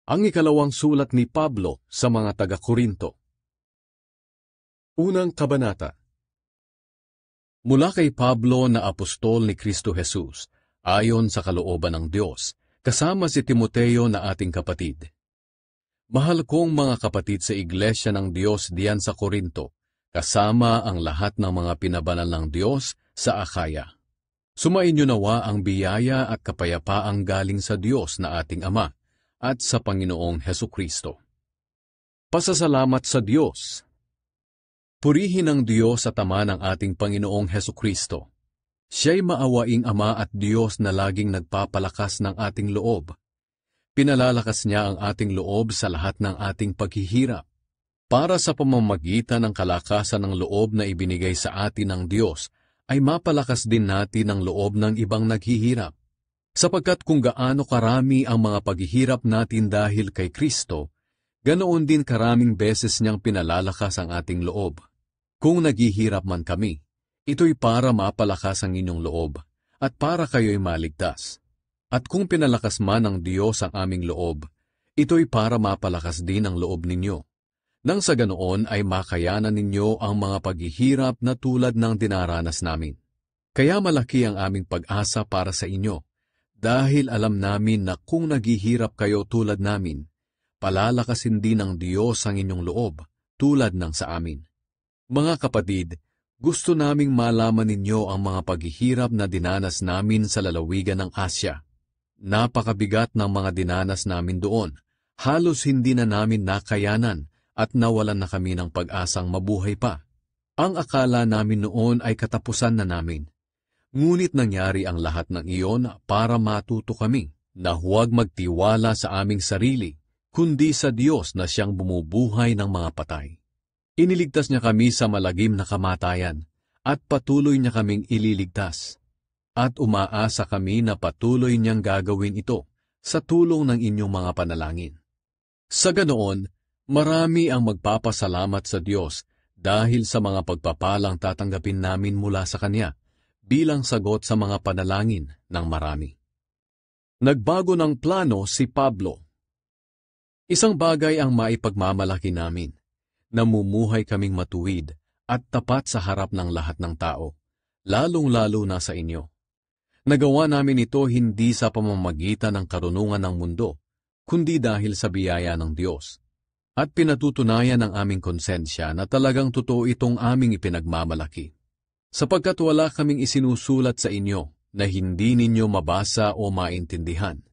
Ang ikalawang sulat ni Pablo sa mga taga-Korinto. Unang kabanata. Mula kay Pablo na apostol ni Kristo Jesus, ayon sa kalooban ng Diyos, kasama si Timoteo na ating kapatid. Mahal kong mga kapatid sa Iglesia ng Diyos diyan sa Korinto, kasama ang lahat ng mga pinabanal ng Diyos sa Akaya. Sumainyo nawa ang biyaya at kapayapaang galing sa Diyos na ating Ama at sa Panginoong Hesukristo. Pasasalamat sa Diyos. Purihin ang Diyos at Ama ng ating Panginoong Hesukristo. Siya'y maawaing Ama at Diyos na laging nagpapalakas ng ating loob. Pinalalakas niya ang ating loob sa lahat ng ating paghihirap, para sa pamamagitan ng kalakasan ng loob na ibinigay sa atin ng Diyos, ay mapalakas din natin ang loob ng ibang naghihirap. Sapagkat kung gaano karami ang mga paghihirap natin dahil kay Kristo, ganoon din karaming beses niyang pinalalakas ang ating loob. Kung naghihirap man kami, ito'y para mapalakas ang inyong loob, at para kayo'y maligtas. At kung pinalakas man ng Diyos ang aming loob, ito'y para mapalakas din ang loob ninyo. Nang sa ganoon ay makayanan ninyo ang mga paghihirap na tulad ng dinaranas namin. Kaya malaki ang aming pag-asa para sa inyo, dahil alam namin na kung naghihirap kayo tulad namin, palalakasin din ng Diyos ang inyong loob, tulad ng sa amin. Mga kapatid, gusto naming malaman ninyo ang mga paghihirap na dinanas namin sa lalawigan ng Asya. Napakabigat ng mga dinanas namin doon, halos hindi na namin nakayanan, at nawalan na kami ng pag-asang mabuhay pa. Ang akala namin noon ay katapusan na namin. Ngunit nangyari ang lahat ng iyon para matuto kami na huwag magtiwala sa aming sarili, kundi sa Diyos na siyang bumubuhay ng mga patay. Iniligtas niya kami sa malagim na kamatayan, at patuloy niya kaming ililigtas. At umaasa kami na patuloy niyang gagawin ito sa tulong ng inyong mga panalangin. Sa ganoon, marami ang magpapasalamat sa Diyos dahil sa mga pagpapalang tatanggapin namin mula sa Kanya bilang sagot sa mga panalangin ng marami. Nagbago ng plano si Pablo. Isang bagay ang maipagmamalaki namin, namumuhay kaming matuwid at tapat sa harap ng lahat ng tao, lalong-lalo na sa inyo. Nagawa namin ito hindi sa pamamagitan ng karunungan ng mundo, kundi dahil sa biyaya ng Diyos. At pinatutunayan ng aming konsensya na talagang totoo itong aming ipinagmamalaki. Sapagkat wala kaming isinusulat sa inyo na hindi ninyo mabasa o maintindihan.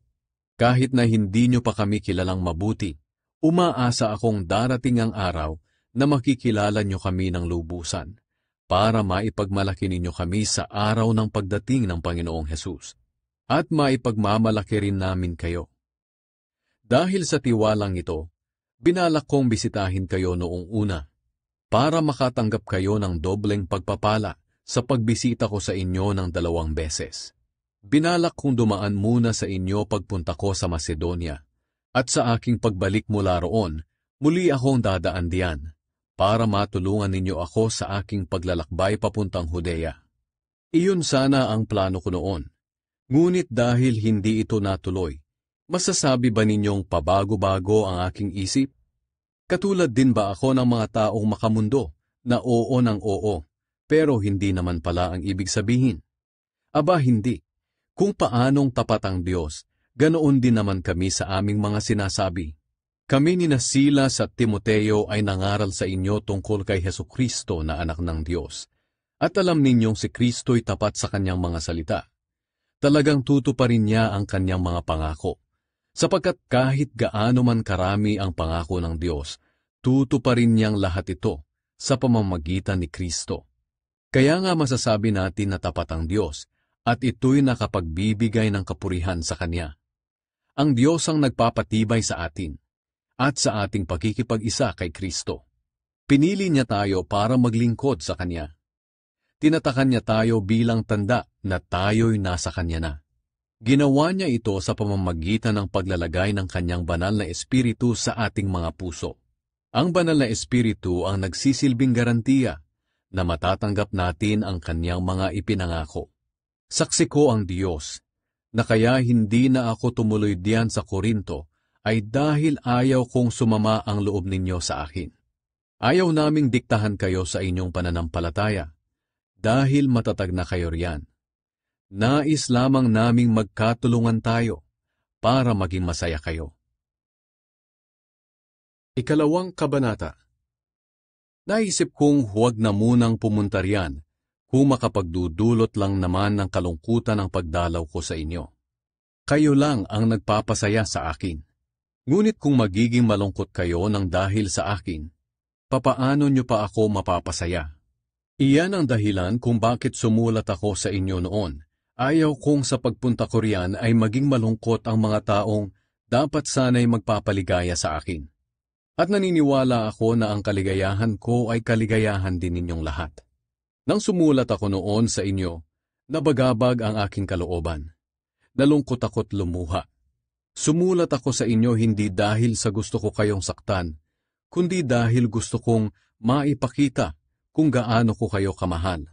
Kahit na hindi nyo pa kami kilalang mabuti, umaasa akong darating ang araw na makikilala nyo kami ng lubusan, para maipagmalaki ninyo kami sa araw ng pagdating ng Panginoong Hesus, at maipagmamalaki rin namin kayo. Dahil sa tiwalang ito, binalak kong bisitahin kayo noong una, para makatanggap kayo ng dobleng pagpapala sa pagbisita ko sa inyo ng 2 beses. Binalak kong dumaan muna sa inyo pagpunta ko sa Macedonia, at sa aking pagbalik mula roon, muli akong dadaan diyan, para matulungan ninyo ako sa aking paglalakbay papuntang Judea. Iyon sana ang plano ko noon, ngunit dahil hindi ito natuloy, masasabi ba ninyong pabago-bago ang aking isip? Katulad din ba ako ng mga taong makamundo na oo ng oo, pero hindi naman pala ang ibig sabihin? Aba hindi. Kung paanong tapat ang Diyos, ganoon din naman kami sa aming mga sinasabi. Kami ni Silas at Timoteo ay nangaral sa inyo tungkol kay Hesukristo na anak ng Diyos. At alam ninyong si Kristo'y tapat sa kanyang mga salita. Talagang tutuparin niya ang kanyang mga pangako. Sapagkat kahit gaano man karami ang pangako ng Diyos, tutuparin niyang lahat ito sa pamamagitan ni Kristo. Kaya nga masasabi natin na tapat ang Diyos, at ito'y nakapagbibigay ng kapurihan sa Kanya. Ang Diyos ang nagpapatibay sa atin, at sa ating pagkikipag-isa kay Kristo. Pinili niya tayo para maglingkod sa Kanya. Tinatakan niya tayo bilang tanda na tayo'y nasa Kanya na. Ginawa niya ito sa pamamagitan ng paglalagay ng kanyang banal na espiritu sa ating mga puso. Ang banal na espiritu ang nagsisilbing garantiya na matatanggap natin ang kanyang mga ipinangako. Saksi ko ang Diyos, na kaya hindi na ako tumuloy diyan sa Korinto ay dahil ayaw kong sumama ang loob ninyo sa akin. Ayaw naming diktahan kayo sa inyong pananampalataya, dahil matatag na kayo riyan. Nais lamang naming magkatulungan tayo para maging masaya kayo. Ikalawang kabanata. Naisip kong huwag na munang pumunta riyan kung makapagdudulot lang naman ng kalungkutan ang pagdalaw ko sa inyo. Kayo lang ang nagpapasaya sa akin. Ngunit kung magiging malungkot kayo ng dahil sa akin, papaano nyo pa ako mapapasaya? Iyan ang dahilan kung bakit sumulat ako sa inyo noon. Ayaw kong sa pagpunta ko riyan ay maging malungkot ang mga taong dapat sana'y magpapaligaya sa akin. At naniniwala ako na ang kaligayahan ko ay kaligayahan din ninyong lahat. Nang sumulat ako noon sa inyo, nabagabag ang aking kalooban. Nalungkot ako't lumuha. Sumulat ako sa inyo hindi dahil sa gusto ko kayong saktan, kundi dahil gusto kong maipakita kung gaano ko kayo kamahal.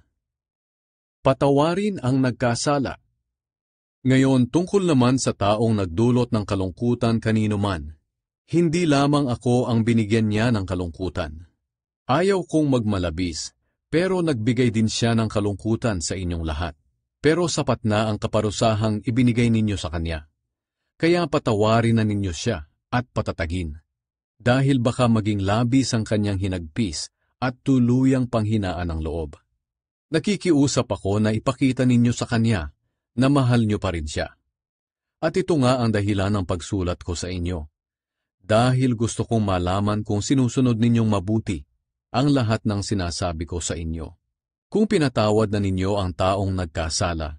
Patawarin ang nagkasala. Ngayon tungkol naman sa taong nagdulot ng kalungkutan kanino man, hindi lamang ako ang binigyan niya ng kalungkutan. Ayaw kong magmalabis, pero nagbigay din siya ng kalungkutan sa inyong lahat. Pero sapat na ang kaparusahang ibinigay ninyo sa kanya. Kaya patawarin na ninyo siya at patatagin. Dahil baka maging labis ang kanyang hinagpis at tuluyang panghinaan ng loob. Nakikiusap ako na ipakita ninyo sa kanya na mahal nyo pa rin siya. At ito nga ang dahilan ng pagsulat ko sa inyo. Dahil gusto kong malaman kung sinusunod ninyong mabuti ang lahat ng sinasabi ko sa inyo. Kung pinatawad na ninyo ang taong nagkasala,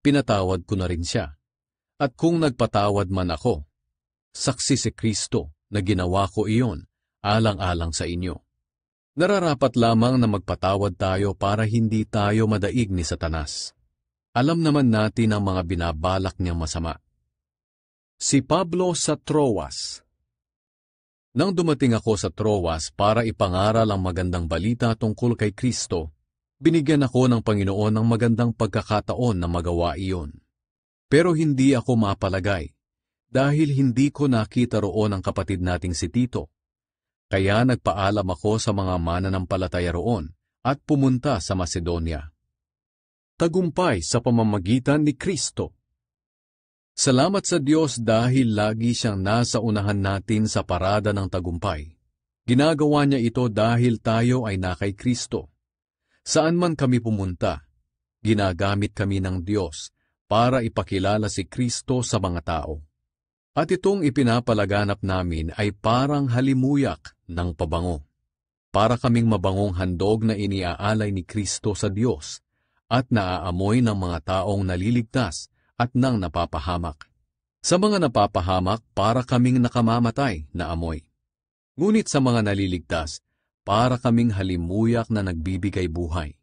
pinatawad ko na rin siya. At kung nagpatawad man ako, saksi si Kristo na ginawa ko iyon alang-alang sa inyo. Nararapat lamang na magpatawad tayo para hindi tayo madaig ni Satanas. Alam naman natin ang mga binabalak niyang masama. Si Pablo sa Troas. Nang dumating ako sa Troas para ipangaral ang magandang balita tungkol kay Kristo, binigyan ako ng Panginoon ng magandang pagkakataon na magawa iyon. Pero hindi ako mapalagay, dahil hindi ko nakita roon ang kapatid nating si Tito. Kaya nagpaalam ako sa mga mananampalataya roon at pumunta sa Macedonia. Tagumpay sa pamamagitan ni Kristo. Salamat sa Diyos dahil lagi siyang nasa unahan natin sa parada ng tagumpay. Ginagawa niya ito dahil tayo ay na kay Kristo. Saan man kami pumunta, ginagamit kami ng Diyos para ipakilala si Kristo sa mga tao. At itong ipinapalaganap namin ay parang halimuyak ng pabango. Para kaming mabangong handog na iniaalay ni Kristo sa Diyos at naaamoy ng mga taong naliligtas at nang napapahamak. Sa mga napapahamak, para kaming nakamamatay na amoy. Ngunit sa mga naliligtas, para kaming halimuyak na nagbibigay buhay.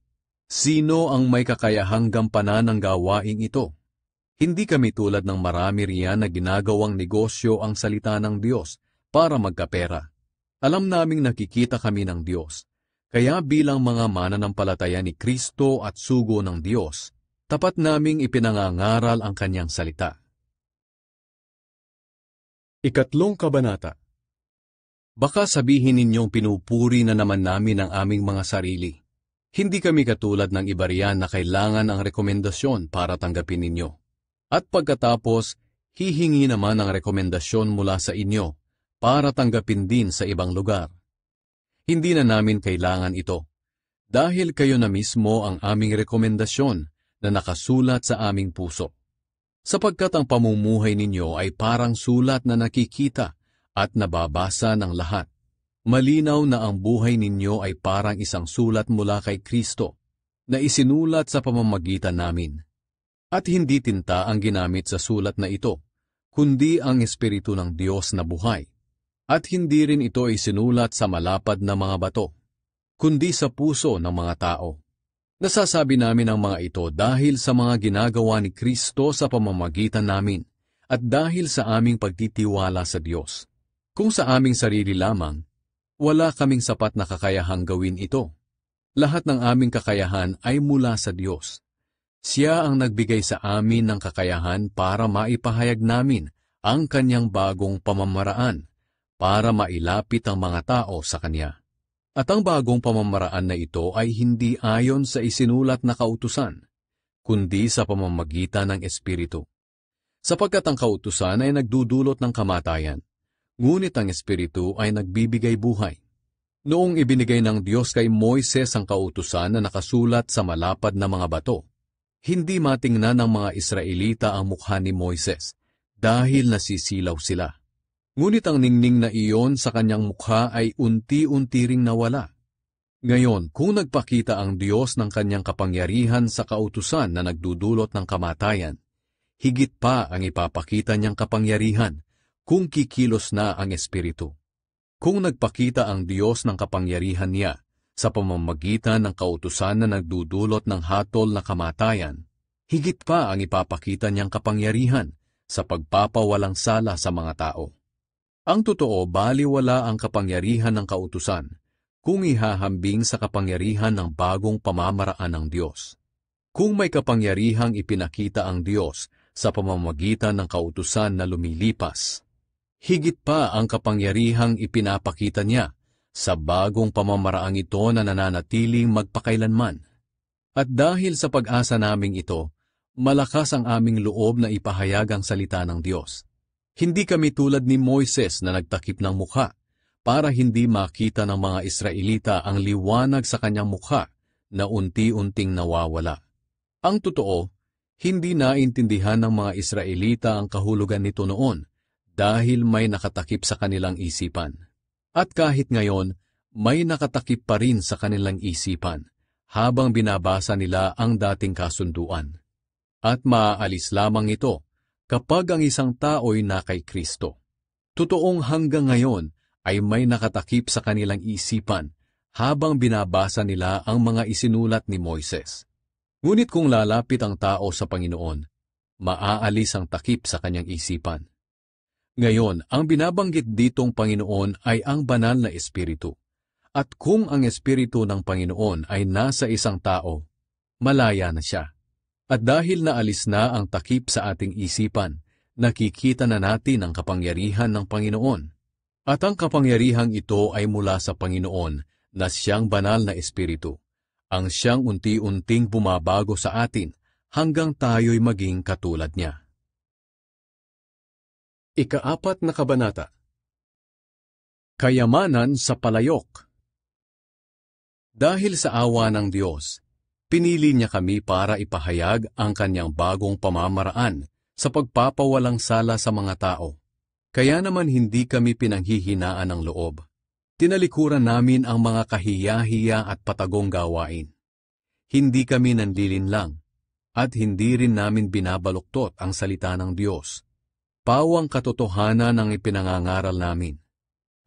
Sino ang may kakayahang gampanan ng gawaing ito? Hindi kami tulad ng marami riyan na ginagawang negosyo ang salita ng Diyos para magkapera. Alam naming nakikita kami ng Diyos. Kaya bilang mga mananampalataya ni Kristo at sugo ng Diyos, tapat naming ipinangangaral ang kanyang salita. Ikatlong kabanata. Baka sabihin ninyong pinupuri na naman namin ang aming mga sarili. Hindi kami katulad ng iba riyan na kailangan ang rekomendasyon para tanggapin ninyo. At pagkatapos, hihingi naman ang rekomendasyon mula sa inyo para tanggapin din sa ibang lugar. Hindi na namin kailangan ito, dahil kayo na mismo ang aming rekomendasyon na nakasulat sa aming puso. Sapagkat ang pamumuhay ninyo ay parang sulat na nakikita at nababasa ng lahat. Malinaw na ang buhay ninyo ay parang isang sulat mula kay Kristo na isinulat sa pamamagitan namin. At hindi tinta ang ginamit sa sulat na ito, kundi ang Espiritu ng Diyos na buhay. At hindi rin ito isinulat sa malapad na mga bato, kundi sa puso ng mga tao. Nasasabi namin ang mga ito dahil sa mga ginagawa ni Kristo sa pamamagitan namin at dahil sa aming pagtitiwala sa Diyos. Kung sa aming sarili lamang, wala kaming sapat na kakayahang gawin ito. Lahat ng aming kakayahan ay mula sa Diyos. Siya ang nagbigay sa amin ng kakayahan para maipahayag namin ang kanyang bagong pamamaraan para mailapit ang mga tao sa kanya. At ang bagong pamamaraan na ito ay hindi ayon sa isinulat na kautusan, kundi sa pamamagitan ng Espiritu. Sapagkat ang kautusan ay nagdudulot ng kamatayan, ngunit ang Espiritu ay nagbibigay buhay. Noong ibinigay ng Diyos kay Moises ang kautusan na nakasulat sa malapad na mga bato, hindi matingnan ng mga Israelita ang mukha ni Moises dahil nasisilaw sila. Ngunit ang ningning na iyon sa kanyang mukha ay unti-unti ring nawala. Ngayon, kung nagpakita ang Diyos ng kanyang kapangyarihan sa kautusan na nagdudulot ng kamatayan, higit pa ang ipapakita niyang kapangyarihan kung kikilos na ang Espiritu. Kung nagpakita ang Diyos ng kapangyarihan niya sa pamamagitan ng kautusan na nagdudulot ng hatol na kamatayan, higit pa ang ipapakita niyang kapangyarihan sa pagpapawalang sala sa mga tao. Ang totoo, baliwala ang kapangyarihan ng kautusan kung ihahambing sa kapangyarihan ng bagong pamamaraan ng Diyos. Kung may kapangyarihang ipinakita ang Diyos sa pamamagitan ng kautusan na lumilipas, higit pa ang kapangyarihang ipinapakita niya sa bagong pamamaraang ito na nananatiling magpakailanman. At dahil sa pag-asa naming ito, malakas ang aming loob na ipahayag ang salita ng Diyos. Hindi kami tulad ni Moises na nagtakip ng mukha para hindi makita ng mga Israelita ang liwanag sa kanyang mukha na unti-unting nawawala. Ang totoo, hindi naintindihan ng mga Israelita ang kahulugan nito noon dahil may nakatakip sa kanilang isipan. At kahit ngayon, may nakatakip pa rin sa kanilang isipan habang binabasa nila ang dating kasunduan. At maaalis lamang ito kapag ang isang tao'y na kay Kristo. Totoong hanggang ngayon ay may nakatakip sa kanilang isipan habang binabasa nila ang mga isinulat ni Moises. Ngunit kung lalapit ang tao sa Panginoon, maaalis ang takip sa kanyang isipan. Ngayon, ang binabanggit ditong Panginoon ay ang banal na Espiritu. At kung ang Espiritu ng Panginoon ay nasa isang tao, malaya na siya. At dahil naalis na ang takip sa ating isipan, nakikita na natin ang kapangyarihan ng Panginoon. At ang kapangyarihang ito ay mula sa Panginoon na siyang banal na Espiritu, ang siyang unti-unting bumabago sa atin hanggang tayo'y maging katulad niya. Ika-4 na kabanata. Kayamanan sa palayok. Dahil sa awa ng Diyos, pinili niya kami para ipahayag ang kanyang bagong pamamaraan sa pagpapawalang sala sa mga tao. Kaya naman hindi kami pinanghihinaan ng loob. Tinalikuran namin ang mga kahiya-hiya at patagong gawain. Hindi kami nanlilinlang, at hindi rin namin binabaluktot ang salita ng Diyos. Pawang katotohanan ang ipinangangaral namin.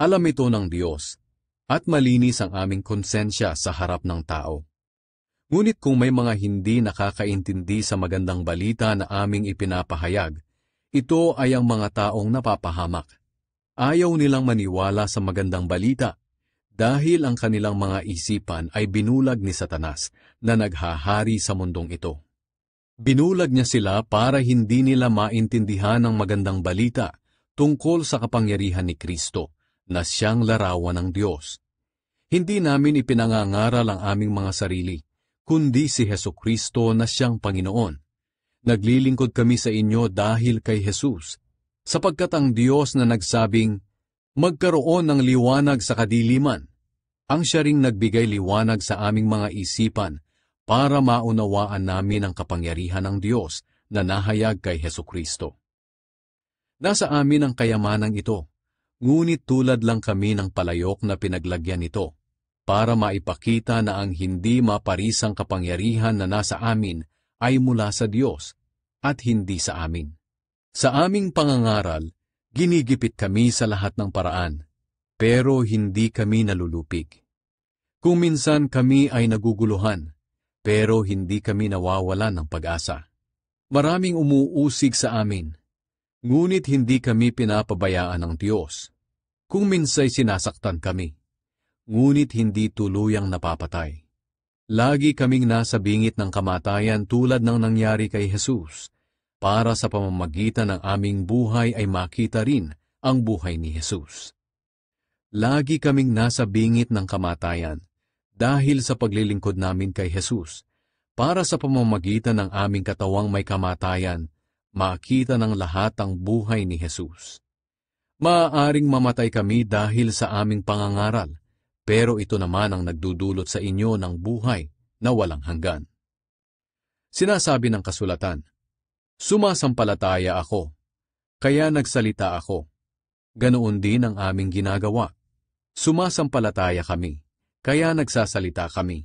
Alam ito ng Diyos, at malinis ang aming konsensya sa harap ng tao. Ngunit kung may mga hindi nakakaintindi sa magandang balita na aming ipinapahayag, ito ay ang mga taong napapahamak. Ayaw nilang maniwala sa magandang balita dahil ang kanilang mga isipan ay binulag ni Satanas na naghahari sa mundong ito. Binulag niya sila para hindi nila maintindihan ang magandang balita tungkol sa kapangyarihan ni Kristo na siyang larawan ng Diyos. Hindi namin ipinangangaral ang aming mga sarili, kundi si Hesukristo na siyang Panginoon. Naglilingkod kami sa inyo dahil kay Jesus, sapagkat ang Diyos na nagsabing, magkaroon ng liwanag sa kadiliman, ang siya ring nagbigay liwanag sa aming mga isipan para maunawaan namin ang kapangyarihan ng Diyos na nahayag kay Hesukristo. Nasa amin ang kayamanang ito, ngunit tulad lang kami ng palayok na pinaglagyan nito, para maipakita na ang hindi maparisang kapangyarihan na nasa amin ay mula sa Diyos at hindi sa amin. Sa aming pangangaral, ginigipit kami sa lahat ng paraan, pero hindi kami nalulupig. Kung minsan kami ay naguguluhan, pero hindi kami nawawalan ng pag-asa. Maraming umuusig sa amin, ngunit hindi kami pinapabayaan ng Diyos. Kung minsay sinasaktan kami, ngunit hindi tuluyang napapatay. Lagi kaming nasa bingit ng kamatayan tulad ng nangyari kay Jesus. para sa pamamagitan ng aming buhay ay makita rin ang buhay ni Jesus. Lagi kaming nasa bingit ng kamatayan dahil sa paglilingkod namin kay Jesus, para sa pamamagitan ng aming katawang may kamatayan, makita ng lahat ang buhay ni Jesus. Maaaring mamatay kami dahil sa aming pangangaral, pero ito naman ang nagdudulot sa inyo ng buhay na walang hanggan. Sinasabi ng kasulatan, sumasampalataya ako, kaya nagsalita ako. Ganoon din ang aming ginagawa. Sumasampalataya kami, kaya nagsasalita kami.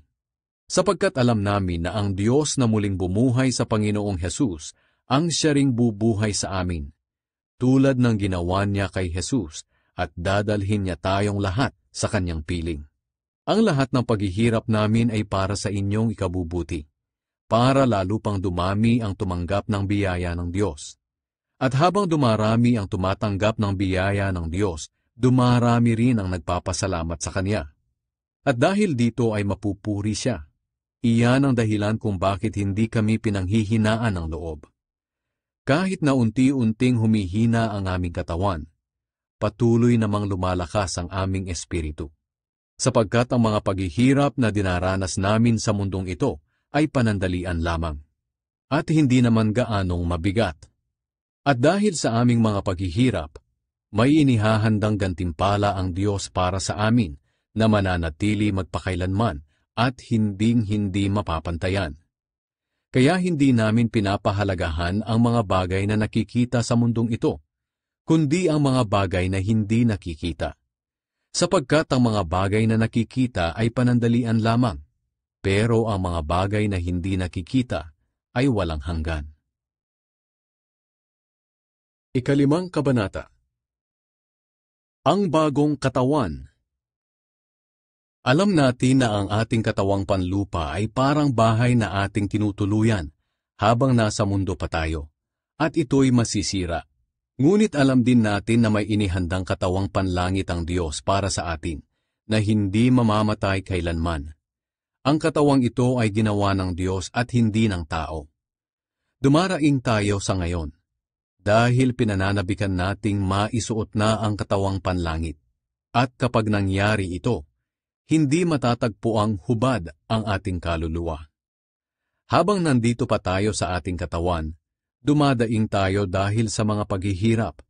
Sapagkat alam namin na ang Diyos na muling bumuhay sa Panginoong Hesus ang siya ring bubuhay sa amin, tulad ng ginawa niya kay Jesus, at dadalhin niya tayong lahat sa kanyang piling. Ang lahat ng paghihirap namin ay para sa inyong ikabubuti, para lalo pang dumami ang tumanggap ng biyaya ng Diyos. At habang dumarami ang tumatanggap ng biyaya ng Diyos, dumarami rin ang nagpapasalamat sa Kanya. At dahil dito ay mapupuri siya. Iyan ang dahilan kung bakit hindi kami pinanghihinaan ng loob. Kahit na unti-unting humihina ang aming katawan, patuloy namang lumalakas ang aming espiritu. Sapagkat ang mga paghihirap na dinaranas namin sa mundong ito ay panandalian lamang, at hindi naman gaanong mabigat. At dahil sa aming mga paghihirap, may inihahandang gantimpala ang Diyos para sa amin na mananatili magpakailanman at hinding-hindi mapapantayan. Kaya hindi namin pinapahalagahan ang mga bagay na nakikita sa mundong ito, kundi ang mga bagay na hindi nakikita. Sapagkat ang mga bagay na nakikita ay panandalian lamang, pero ang mga bagay na hindi nakikita ay walang hanggan. Ikalimang kabanata. Ang bagong katawan. Alam natin na ang ating katawang panlupa ay parang bahay na ating tinutuluyan habang nasa mundo pa tayo, at ito'y masisira. Ngunit alam din natin na may inihandang katawang panlangit ang Diyos para sa atin, na hindi mamamatay kailanman. Ang katawang ito ay ginawa ng Diyos at hindi ng tao. Dumaraing tayo sa ngayon, dahil pinananabikan nating maisuot na ang katawang panlangit. At kapag nangyari ito, hindi matatagpuang hubad ang ating kaluluwa. Habang nandito pa tayo sa ating katawan, dumadaing tayo dahil sa mga paghihirap,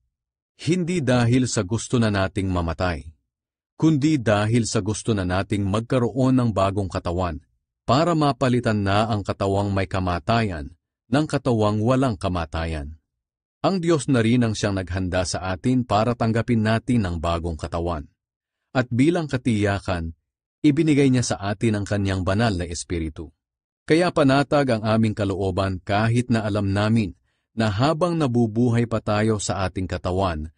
hindi dahil sa gusto na nating mamatay, kundi dahil sa gusto na nating magkaroon ng bagong katawan para mapalitan na ang katawang may kamatayan ng katawang walang kamatayan. Ang Diyos na rin ang siyang naghanda sa atin para tanggapin natin ang bagong katawan. At bilang katiyakan, ibinigay niya sa atin ang kanyang banal na espiritu. Kaya panatag ang aming kalooban kahit na alam namin na habang nabubuhay pa tayo sa ating katawan,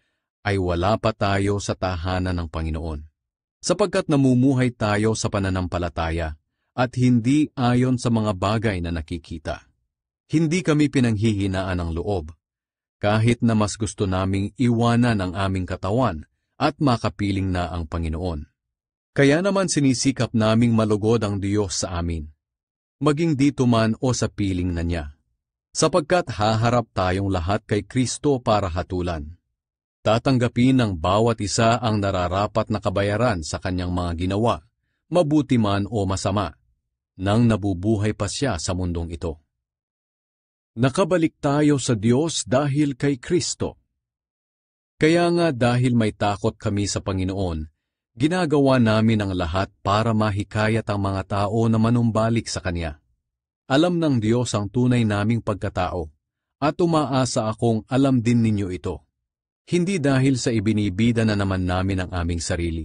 ay wala pa tayo sa tahanan ng Panginoon. Sapagkat namumuhay tayo sa pananampalataya at hindi ayon sa mga bagay na nakikita. Hindi kami pinanghihinaan ng loob, kahit na mas gusto naming iwanan ang aming katawan at makapiling na ang Panginoon. Kaya naman sinisikap naming malugod ang Diyos sa amin, maging dito man o sa piling na niya, sapagkat haharap tayong lahat kay Kristo para hatulan. Tatanggapin ng bawat isa ang nararapat na kabayaran sa kanyang mga ginawa, mabuti man o masama, nang nabubuhay pa siya sa mundong ito. Nakabalik tayo sa Diyos dahil kay Kristo. Kaya nga dahil may takot kami sa Panginoon, ginagawa namin ang lahat para mahikayat ang mga tao na manumbalik sa Kanya. Alam ng Diyos ang tunay naming pagkatao, at umaasa akong alam din ninyo ito. Hindi dahil sa ibinibida na naman namin ang aming sarili,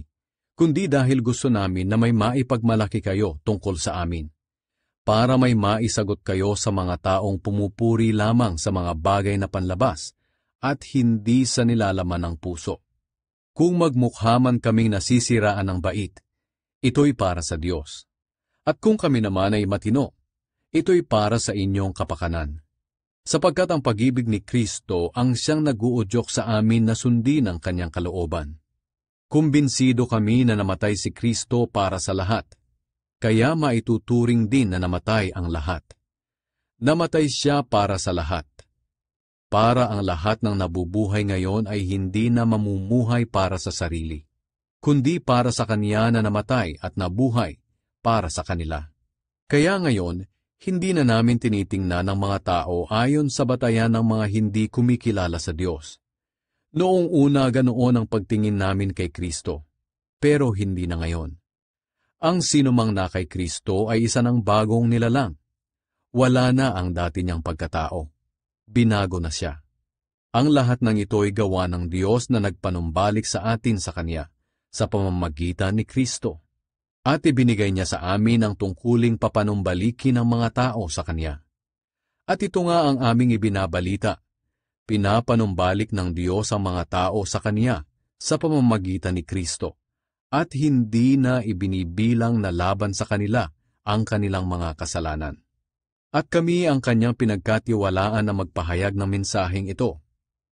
kundi dahil gusto namin na may maipagmalaki kayo tungkol sa amin, para may maisagot kayo sa mga taong pumupuri lamang sa mga bagay na panlabas at hindi sa nilalaman ng puso. Kung magmukha man kaming nasisiraan ng bait, ito'y para sa Diyos. At kung kami naman ay matino, ito'y para sa inyong kapakanan. Sapagkat ang pag-ibig ni Kristo ang siyang nag-uudyok sa amin na sundin ang kanyang kalooban. Kumbinsido kami na namatay si Kristo para sa lahat, kaya maituturing din na namatay ang lahat. Namatay siya para sa lahat, para ang lahat ng nabubuhay ngayon ay hindi na mamumuhay para sa sarili, kundi para sa Kanya na namatay at nabuhay para sa kanila. Kaya ngayon, hindi na namin tinitingnan ng mga tao ayon sa batayan ng mga hindi kumikilala sa Diyos. Noong una ganoon ang pagtingin namin kay Kristo, pero hindi na ngayon. Ang sinumang na kay Kristo ay isa ng bagong nilalang. Wala na ang dati niyang pagkatao. Binago na siya. Ang lahat ng ito ay gawa ng Diyos na nagpanumbalik sa atin sa Kanya sa pamamagitan ni Kristo. At ibinigay niya sa amin ang tungkuling papanumbalikin ng mga tao sa Kanya. At ito nga ang aming ibinabalita. Pinapanumbalik ng Diyos ang mga tao sa Kanya sa pamamagitan ni Kristo, at hindi na ibinibilang na laban sa kanila ang kanilang mga kasalanan. At kami ang Kanyang pinagkatiwalaan na magpahayag ng mensaheng ito.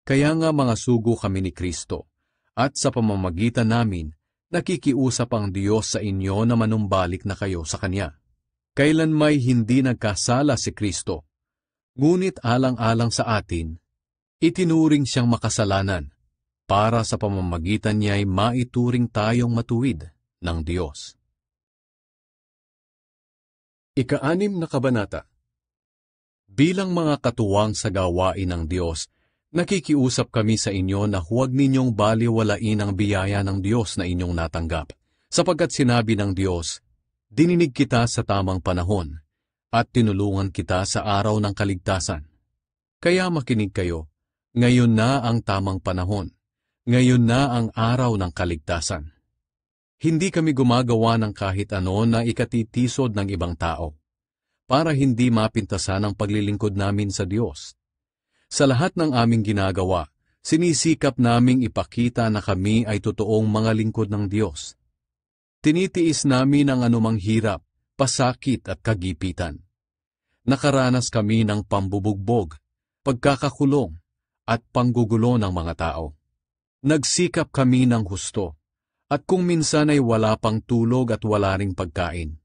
Kaya nga mga sugo kami ni Kristo, at sa pamamagitan namin, nakikiusap ang Diyos sa inyo na manumbalik na kayo sa Kanya. Kailan may hindi nagkasala si Kristo, ngunit alang-alang sa atin, itinuring siyang makasalanan para sa pamamagitan niya ay maituring tayong matuwid ng Diyos. Ika-6 na kabanata. Bilang mga katuwang sa gawain ng Diyos, nakikiusap kami sa inyo na huwag ninyong baliwalain ang biyaya ng Diyos na inyong natanggap, sapagkat sinabi ng Diyos, "Dininig kita sa tamang panahon, at tinulungan kita sa araw ng kaligtasan." Kaya makinig kayo, ngayon na ang tamang panahon, ngayon na ang araw ng kaligtasan. Hindi kami gumagawa ng kahit ano na ikatitisod ng ibang tao, para hindi mapintasan ang paglilingkod namin sa Diyos. Sa lahat ng aming ginagawa, sinisikap naming ipakita na kami ay totoong mga lingkod ng Diyos. Tinitiis namin ang anumang hirap, pasakit at kagipitan. Nakaranas kami ng pambubugbog, pagkakakulong, at panggugulo ng mga tao. Nagsikap kami ng husto, at kung minsan ay wala pang tulog at wala ring pagkain.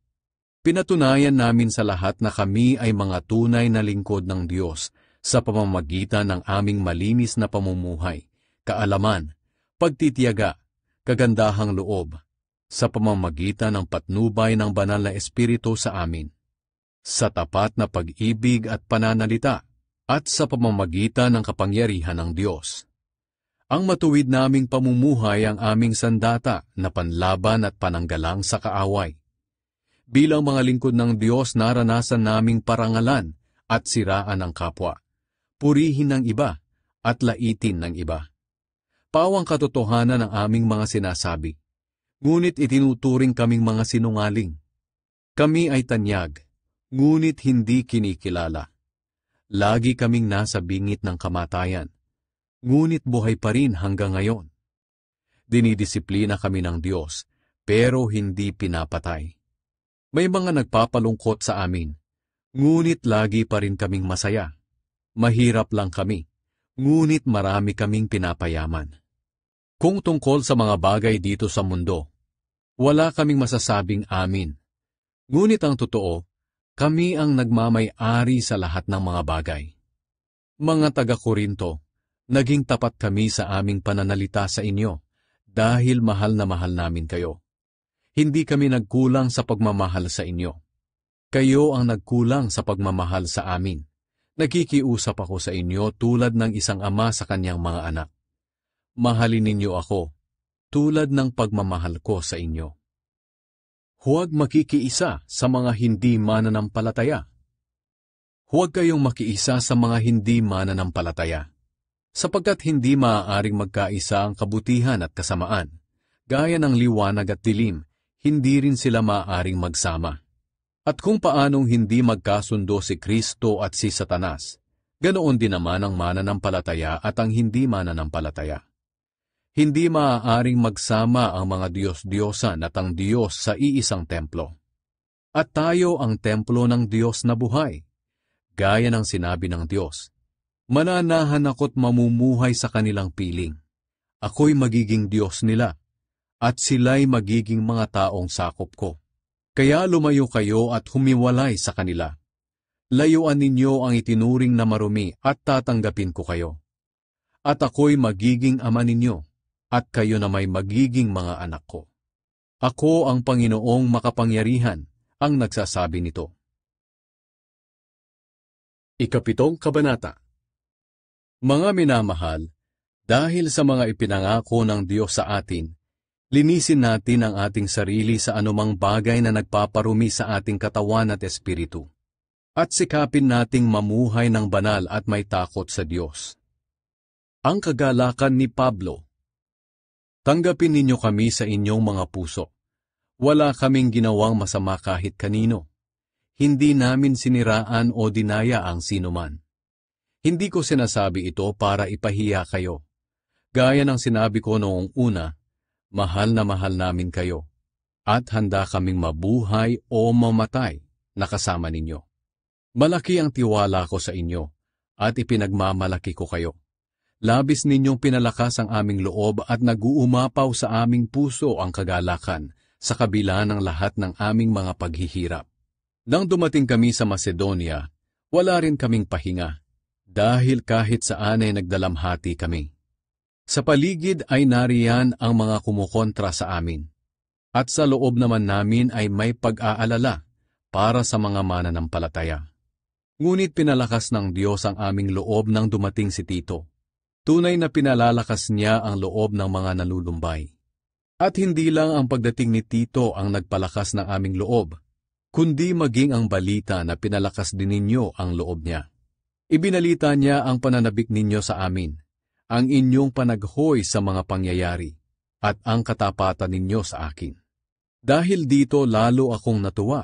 Pinatunayan namin sa lahat na kami ay mga tunay na lingkod ng Diyos sa pamamagitan ng aming malinis na pamumuhay, kaalaman, pagtitiyaga, kagandahang loob, sa pamamagitan ng patnubay ng banal na Espiritu sa amin, sa tapat na pag-ibig at pananalita, at sa pamamagitan ng kapangyarihan ng Diyos. Ang matuwid naming pamumuhay ang aming sandata na panlaban at pananggalang sa kaaway. Bilang mga lingkod ng Diyos, naranasan naming parangalan at siraan ng kapwa, purihin ng iba at laitin ng iba. Pawang katotohanan ang aming mga sinasabi, ngunit itinuturing kaming mga sinungaling. Kami ay tanyag, ngunit hindi kinikilala. Lagi kaming nasa bingit ng kamatayan, ngunit buhay pa rin hanggang ngayon. Dinidisiplina kami ng Diyos, pero hindi pinapatay. May mga nagpapalungkot sa amin, ngunit lagi pa rin kaming masaya. Mahirap lang kami, ngunit marami kaming pinapayaman. Kung tungkol sa mga bagay dito sa mundo, wala kaming masasabing amin. Ngunit ang totoo, kami ang nagmamay-ari sa lahat ng mga bagay. Mga taga-Korinto, naging tapat kami sa aming pananalita sa inyo dahil mahal na mahal namin kayo. Hindi kami nagkulang sa pagmamahal sa inyo. Kayo ang nagkulang sa pagmamahal sa amin. Nakikiusap ako sa inyo tulad ng isang ama sa kanyang mga anak. Mahalin ninyo ako, tulad ng pagmamahal ko sa inyo. Huwag makikiisa sa mga hindi mananampalataya. Huwag kayong makiisa sa mga hindi mananampalataya, sapagkat hindi maaaring magkaisa ang kabutihan at kasamaan. Gaya ng liwanag at dilim, hindi rin sila maaaring magsama. At kung paanong hindi magkasundo si Kristo at si Satanas, ganoon din naman ang mananampalataya at ang hindi mananampalataya. Hindi maaaring magsama ang mga Diyos-Diyosan at ang Diyos sa iisang templo. At tayo ang templo ng Diyos na buhay. Gaya ng sinabi ng Diyos, "Mananahan ako't mamumuhay sa kanilang piling. Ako'y magiging Diyos nila, at sila'y magiging mga taong sakop ko. Kaya lumayo kayo at humiwalay sa kanila. Layuan ninyo ang itinuring na marumi at tatanggapin ko kayo. At ako'y magiging ama ninyo, at kayo na may magiging mga anak ko. Ako ang Panginoong makapangyarihan, ang nagsasabi nito. Ikapitong Kabanata. Mga minamahal, dahil sa mga ipinangako ng Diyos sa atin, linisin natin ang ating sarili sa anumang bagay na nagpaparumi sa ating katawan at espiritu. At sikapin nating mamuhay ng banal at may takot sa Diyos. Ang kagalakan ni Pablo. Tanggapin ninyo kami sa inyong mga puso. Wala kaming ginawang masama kahit kanino. Hindi namin siniraan o dinaya ang sinuman. Hindi ko sinasabi ito para ipahiya kayo. Gaya ng sinabi ko noong una, mahal na mahal namin kayo, at handa kaming mabuhay o mamatay na kasama ninyo. Malaki ang tiwala ko sa inyo, at ipinagmamalaki ko kayo. Labis ninyong pinalakas ang aming loob at nag-uumapaw sa aming puso ang kagalakan sa kabila ng lahat ng aming mga paghihirap. Nang dumating kami sa Macedonia, wala rin kaming pahinga, dahil kahit saan ay nagdalamhati kami. Sa paligid ay nariyan ang mga kumukontra sa amin, at sa loob naman namin ay may pag-aalala para sa mga mananampalataya. Ngunit pinalakas ng Diyos ang aming loob nang dumating si Tito. Tunay na pinalalakas niya ang loob ng mga nalulumbay. At hindi lang ang pagdating ni Tito ang nagpalakas ng aming loob, kundi maging ang balita na pinalakas din ninyo ang loob niya. Ibinalita niya ang pananabik ninyo sa amin, ang inyong panaghoy sa mga pangyayari, at ang katapatan ninyo sa akin. Dahil dito lalo akong natuwa.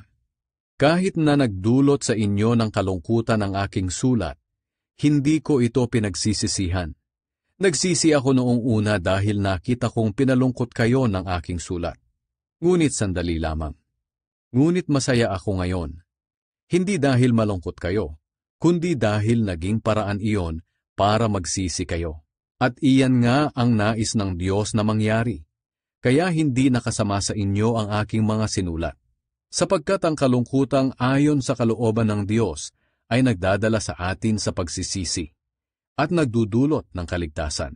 Kahit na nagdulot sa inyo ng kalungkutan ang aking sulat, hindi ko ito pinagsisisihan. Nagsisi ako noong una dahil nakita kong pinalungkot kayo ng aking sulat. Ngunit sandali lamang. Ngunit masaya ako ngayon. Hindi dahil malungkot kayo, kundi dahil naging paraan iyon para magsisi kayo. At iyan nga ang nais ng Diyos na mangyari. Kaya hindi nakasama sa inyo ang aking mga sinulat. Sapagkat ang kalungkutang ayon sa kalooban ng Diyos ay nagdadala sa atin sa pagsisisi at nagdudulot ng kaligtasan.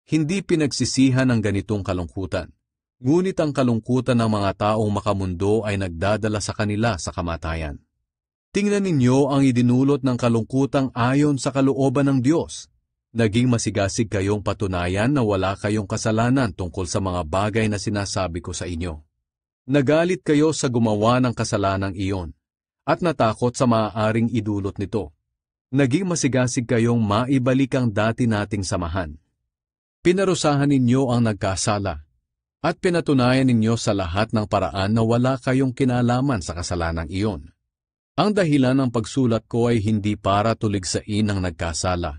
Hindi pinagsisihan ng ganitong kalungkutan, ngunit ang kalungkutan ng mga taong makamundo ay nagdadala sa kanila sa kamatayan. Tingnan ninyo ang idinulot ng kalungkutang ayon sa kalooban ng Diyos. Naging masigasig kayong patunayan na wala kayong kasalanan tungkol sa mga bagay na sinasabi ko sa inyo. Nagalit kayo sa gumawa ng kasalanang iyon, at natakot sa maaaring idulot nito. Naging masigasig kayong maibalik ang dati nating samahan. Pinarusahan ninyo ang nagkasala, at pinatunayan ninyo sa lahat ng paraan na wala kayong kinalaman sa kasalanang iyon. Ang dahilan ng pagsulat ko ay hindi para tuligsain ang nagkasala,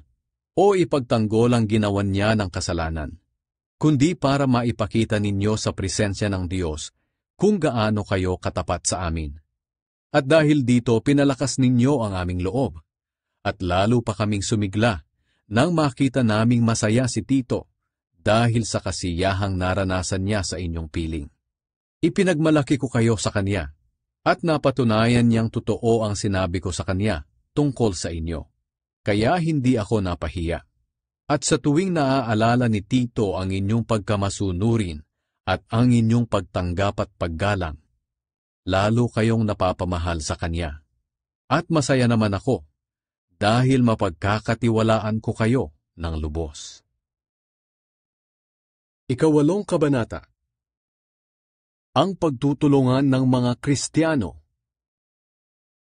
o ipagtanggol ang ginawan niya ng kasalanan, kundi para maipakita ninyo sa presensya ng Diyos kung gaano kayo katapat sa amin. At dahil dito pinalakas ninyo ang aming loob, at lalo pa kaming sumigla nang makita naming masaya si Tito dahil sa kasiyahang naranasan niya sa inyong piling. Ipinagmalaki ko kayo sa kanya, at napatunayan niyang totoo ang sinabi ko sa kanya tungkol sa inyo. Kaya hindi ako napahiya. At sa tuwing naaalala ni Tito ang inyong pagkamasunurin at ang inyong pagtanggap at paggalang, lalo kayong napapamahal sa kanya. At masaya naman ako, dahil mapagkakatiwalaan ko kayo ng lubos. Ikawalong Kabanata. Ang pagtutulungan ng mga Kristiyano.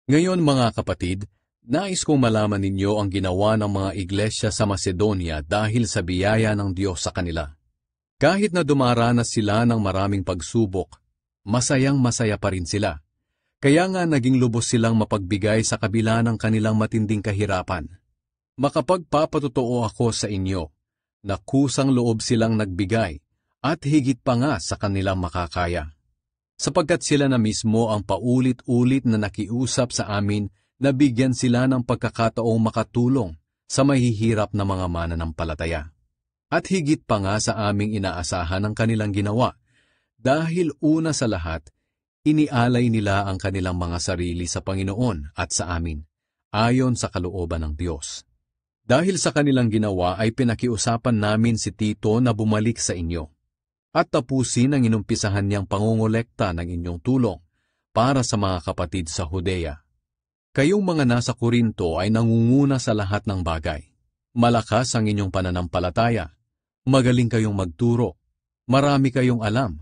Ngayon mga kapatid, nais kong malaman ninyo ang ginawa ng mga iglesia sa Macedonia dahil sa biyaya ng Diyos sa kanila. Kahit na dumaranas sila ng maraming pagsubok, masayang-masaya pa rin sila. Kaya nga naging lubos silang mapagbigay sa kabila ng kanilang matinding kahirapan. Makapagpapatotoo ako sa inyo, na kusang loob silang nagbigay, at higit pa nga sa kanilang makakaya. Sapagkat sila na mismo ang paulit-ulit na nakiusap sa amin na bigyan sila ng pagkakataong makatulong sa mahihirap na mga mananampalataya. At higit pa nga sa aming inaasahan ang kanilang ginawa, dahil una sa lahat, Inialay nila ang kanilang mga sarili sa Panginoon at sa amin, ayon sa kalooban ng Diyos. Dahil sa kanilang ginawa ay pinakiusapan namin si Tito na bumalik sa inyo at tapusin ang inumpisahan niyang pangongolekta ng inyong tulong para sa mga kapatid sa Judea. Kayong mga nasa Korinto ay nangunguna sa lahat ng bagay. Malakas ang inyong pananampalataya, magaling kayong magturo, marami kayong alam,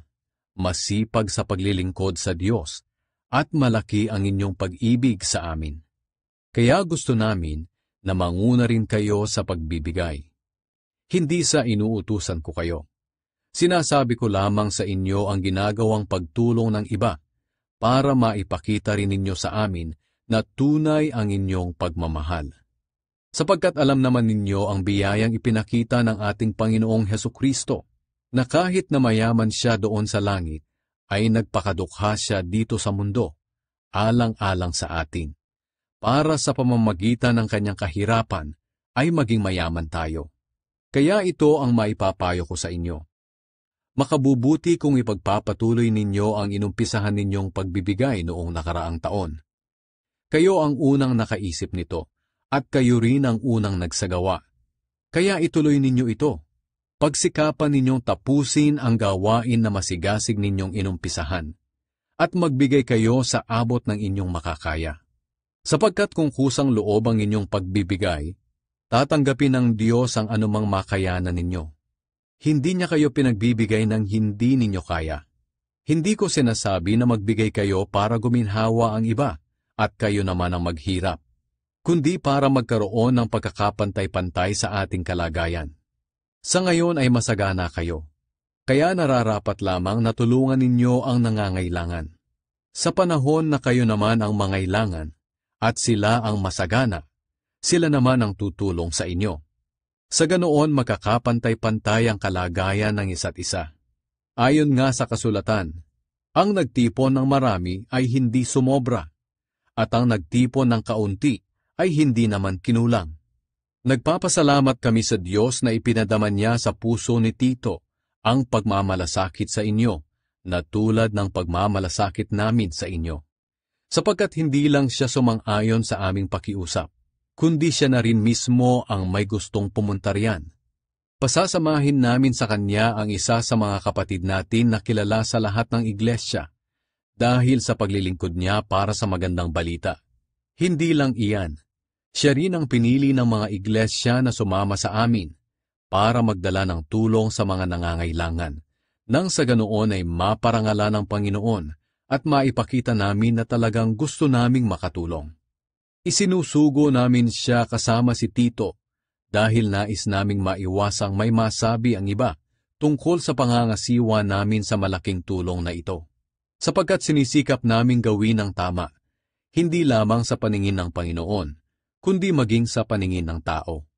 masipag sa paglilingkod sa Diyos, at malaki ang inyong pag-ibig sa amin. Kaya gusto namin na manguna rin kayo sa pagbibigay. Hindi sa inuutusan ko kayo. Sinasabi ko lamang sa inyo ang ginagawang pagtulong ng iba para maipakita rin ninyo sa amin na tunay ang inyong pagmamahal. Sapagkat alam naman ninyo ang biyayang ipinakita ng ating Panginoong Hesukristo, na kahit na mayaman siya doon sa langit, ay nagpakadukha siya dito sa mundo, alang-alang sa atin, para sa pamamagitan ng kanyang kahirapan ay maging mayaman tayo. Kaya ito ang maipapayo ko sa inyo. Makabubuti kung ipagpapatuloy ninyo ang inumpisahan ninyong pagbibigay noong nakaraang taon. Kayo ang unang nakaisip nito, at kayo rin ang unang nagsagawa. Kaya ituloy ninyo ito. Pagsikapan ninyong tapusin ang gawain na masigasig ninyong inumpisahan, at magbigay kayo sa abot ng inyong makakaya. Sapagkat kung kusang loob ang inyong pagbibigay, tatanggapin ng Diyos ang anumang makayanan ninyo. Hindi niya kayo pinagbibigay ng hindi ninyo kaya. Hindi ko sinasabi na magbigay kayo para guminhawa ang iba at kayo naman ang maghirap, kundi para magkaroon ng pagkakapantay-pantay sa ating kalagayan. Sa ngayon ay masagana kayo, kaya nararapat lamang na tulungan ninyo ang nangangailangan. Sa panahon na kayo naman ang mangailangan at sila ang masagana, sila naman ang tutulong sa inyo. Sa ganoon magkakapantay-pantay ang kalagayan ng isa't isa. Ayon nga sa kasulatan, ang nagtipon ng marami ay hindi sumobra, at ang nagtipon ng kaunti ay hindi naman kinulang. Nagpapasalamat kami sa Diyos na ipinadaman niya sa puso ni Tito ang pagmamalasakit sa inyo, na tulad ng pagmamalasakit namin sa inyo. Sapagkat hindi lang siya sumang-ayon sa aming pakiusap, kundi siya na rin mismo ang may gustong pumunta riyan. Pasasamahin namin sa kanya ang isa sa mga kapatid natin na kilala sa lahat ng iglesia, dahil sa paglilingkod niya para sa magandang balita. Hindi lang iyan, siya rin ang pinili ng mga iglesia na sumama sa amin para magdala ng tulong sa mga nangangailangan, nang sa ganoon ay maparangalan ng Panginoon at maipakita namin na talagang gusto naming makatulong. Isinusugo namin siya kasama si Tito dahil nais naming maiwasang may masabi ang iba tungkol sa pangangasiwa namin sa malaking tulong na ito. Sapagkat sinisikap naming gawin ang tama, hindi lamang sa paningin ng Panginoon, kundi maging sa paningin ng tao.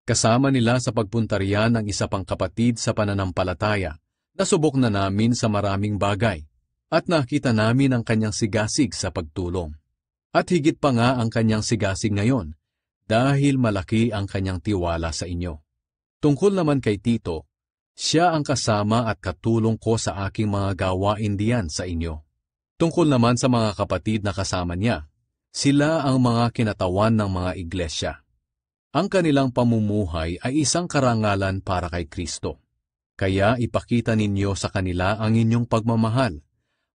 Kasama nila sa pagpunta riyan ng isa pang kapatid sa pananampalataya, nasubok na namin sa maraming bagay, at nakita namin ang kanyang sigasig sa pagtulong. At higit pa nga ang kanyang sigasig ngayon, dahil malaki ang kanyang tiwala sa inyo. Tungkol naman kay Tito, siya ang kasama at katulong ko sa aking mga gawain diyan sa inyo. Tungkol naman sa mga kapatid na kasama niya, sila ang mga kinatawan ng mga iglesia. Ang kanilang pamumuhay ay isang karangalan para kay Kristo. Kaya ipakita ninyo sa kanila ang inyong pagmamahal,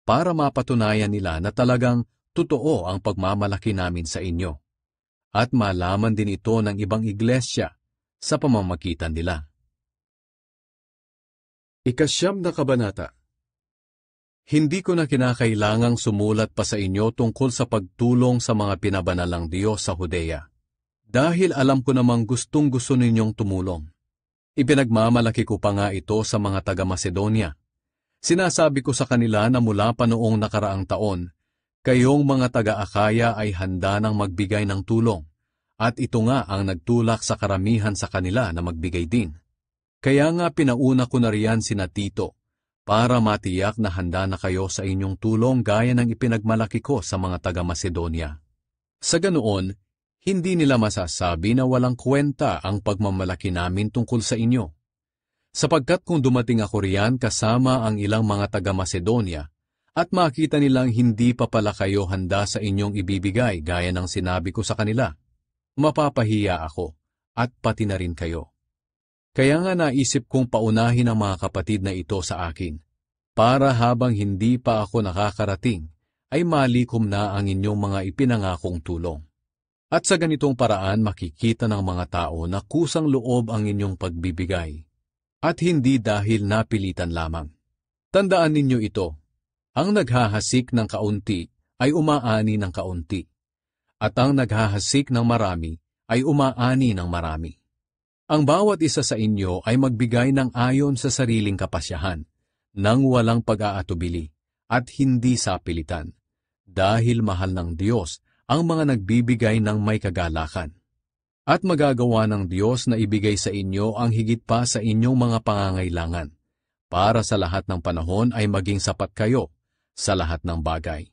para mapatunayan nila na talagang totoo ang pagmamalaki namin sa inyo, at malaman din ito ng ibang iglesia sa pamamagitan nila. Ikasyam na kabanata. Hindi ko na kinakailangang sumulat pa sa inyo tungkol sa pagtulong sa mga pinabanalang Diyos sa Judea, dahil alam ko namang gustong-gusto ninyong tumulong. Ipinagmamalaki ko pa nga ito sa mga taga-Macedonia. Sinasabi ko sa kanila na mula pa noong nakaraang taon, kayong mga taga-Akaya ay handa nang magbigay ng tulong, at ito nga ang nagtulak sa karamihan sa kanila na magbigay din. Kaya nga pinauna ko na riyan sina Tito, para matiyak na handa na kayo sa inyong tulong gaya ng ipinagmalaki ko sa mga taga-Macedonia. Sa ganoon, hindi nila masasabi na walang kwenta ang pagmamalaki namin tungkol sa inyo. Sapagkat kung dumating ako riyan kasama ang ilang mga taga-Macedonia, at makita nilang hindi pa pala kayo handa sa inyong ibibigay gaya ng sinabi ko sa kanila, mapapahiya ako at pati na rin kayo. Kaya nga naisip kong paunahin ang mga kapatid na ito sa akin, para habang hindi pa ako nakakarating, ay malikom na ang inyong mga ipinangakong tulong. At sa ganitong paraan makikita ng mga tao na kusang loob ang inyong pagbibigay, at hindi dahil napilitan lamang. Tandaan ninyo ito, ang naghahasik ng kaunti ay umaani ng kaunti, at ang naghahasik ng marami ay umaani ng marami. Ang bawat isa sa inyo ay magbigay ng ayon sa sariling kapasyahan, nang walang pag-aatubili, at hindi sa pilitan, dahil mahal ng Diyos ang mga nagbibigay ng may kagalakan. At magagawa ng Diyos na ibigay sa inyo ang higit pa sa inyong mga pangangailangan, para sa lahat ng panahon ay maging sapat kayo sa lahat ng bagay.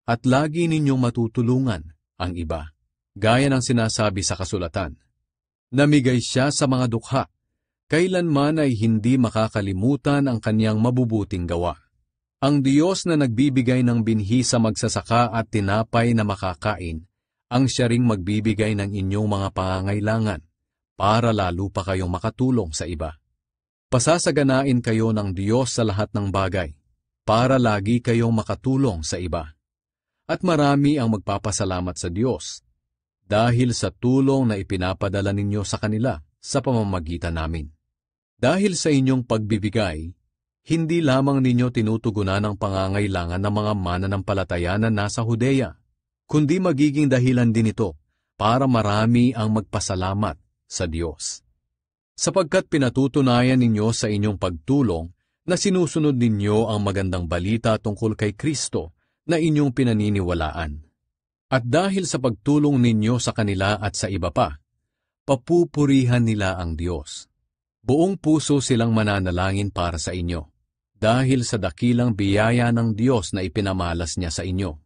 At lagi ninyong matutulungan ang iba. Gaya ng sinasabi sa kasulatan, namigay siya sa mga dukha, kailanman ay hindi makakalimutan ang kanyang mabubuting gawa. Ang Diyos na nagbibigay ng binhi sa magsasaka at tinapay na makakain, ang siya ring magbibigay ng inyong mga pangangailangan, para lalo pa kayong makatulong sa iba. Pasasaganain kayo ng Diyos sa lahat ng bagay, para lagi kayong makatulong sa iba. At marami ang magpapasalamat sa Diyos, dahil sa tulong na ipinapadala ninyo sa kanila sa pamamagitan namin. Dahil sa inyong pagbibigay, hindi lamang ninyo tinutugunan ang pangangailangan ng mga mananampalataya na nasa Judea, kundi magiging dahilan din ito para marami ang magpasalamat sa Diyos. Sapagkat pinatutunayan ninyo sa inyong pagtulong na sinusunod ninyo ang magandang balita tungkol kay Kristo na inyong pinaniniwalaan. At dahil sa pagtulong ninyo sa kanila at sa iba pa, papupurihan nila ang Diyos. Buong puso silang mananalangin para sa inyo, dahil sa dakilang biyaya ng Diyos na ipinamalas niya sa inyo.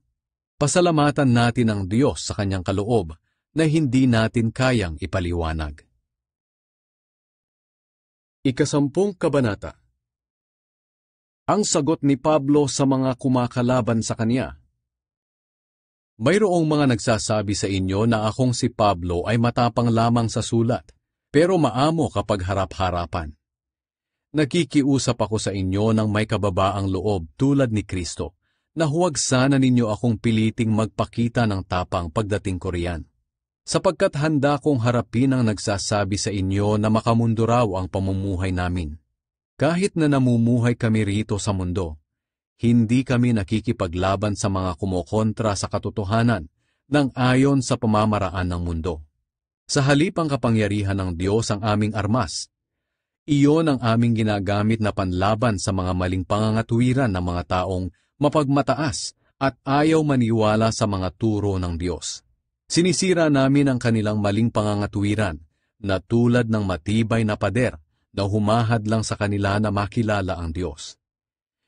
Pasalamatan natin ang Diyos sa kanyang kaloob na hindi natin kayang ipaliwanag. Ikasampung Kabanata. Ang sagot ni Pablo sa mga kumakalaban sa kanya. Mayroong mga nagsasabi sa inyo na akong si Pablo ay matapang lamang sa sulat, pero maamo kapag harap-harapan. Nakikiusap ako sa inyo ng may kababaang loob tulad ni Kristo, na huwag sana ninyo akong piliting magpakita ng tapang pagdating ko riyan. Sapagkat handa kong harapin ang nagsasabi sa inyo na makamundo raw ang pamumuhay namin. Kahit na namumuhay kami rito sa mundo, hindi kami nakikipaglaban sa mga kumokontra sa katotohanan ng ayon sa pamamaraan ng mundo. Sa halip ang kapangyarihan ng Diyos ang aming armas, iyon ang aming ginagamit na panlaban sa mga maling pangangatuwiran ng mga taong mapagmataas at ayaw maniwala sa mga turo ng Diyos. Sinisira namin ang kanilang maling pangangatuwiran na tulad ng matibay na pader na humahad lang sa kanila na makilala ang Diyos.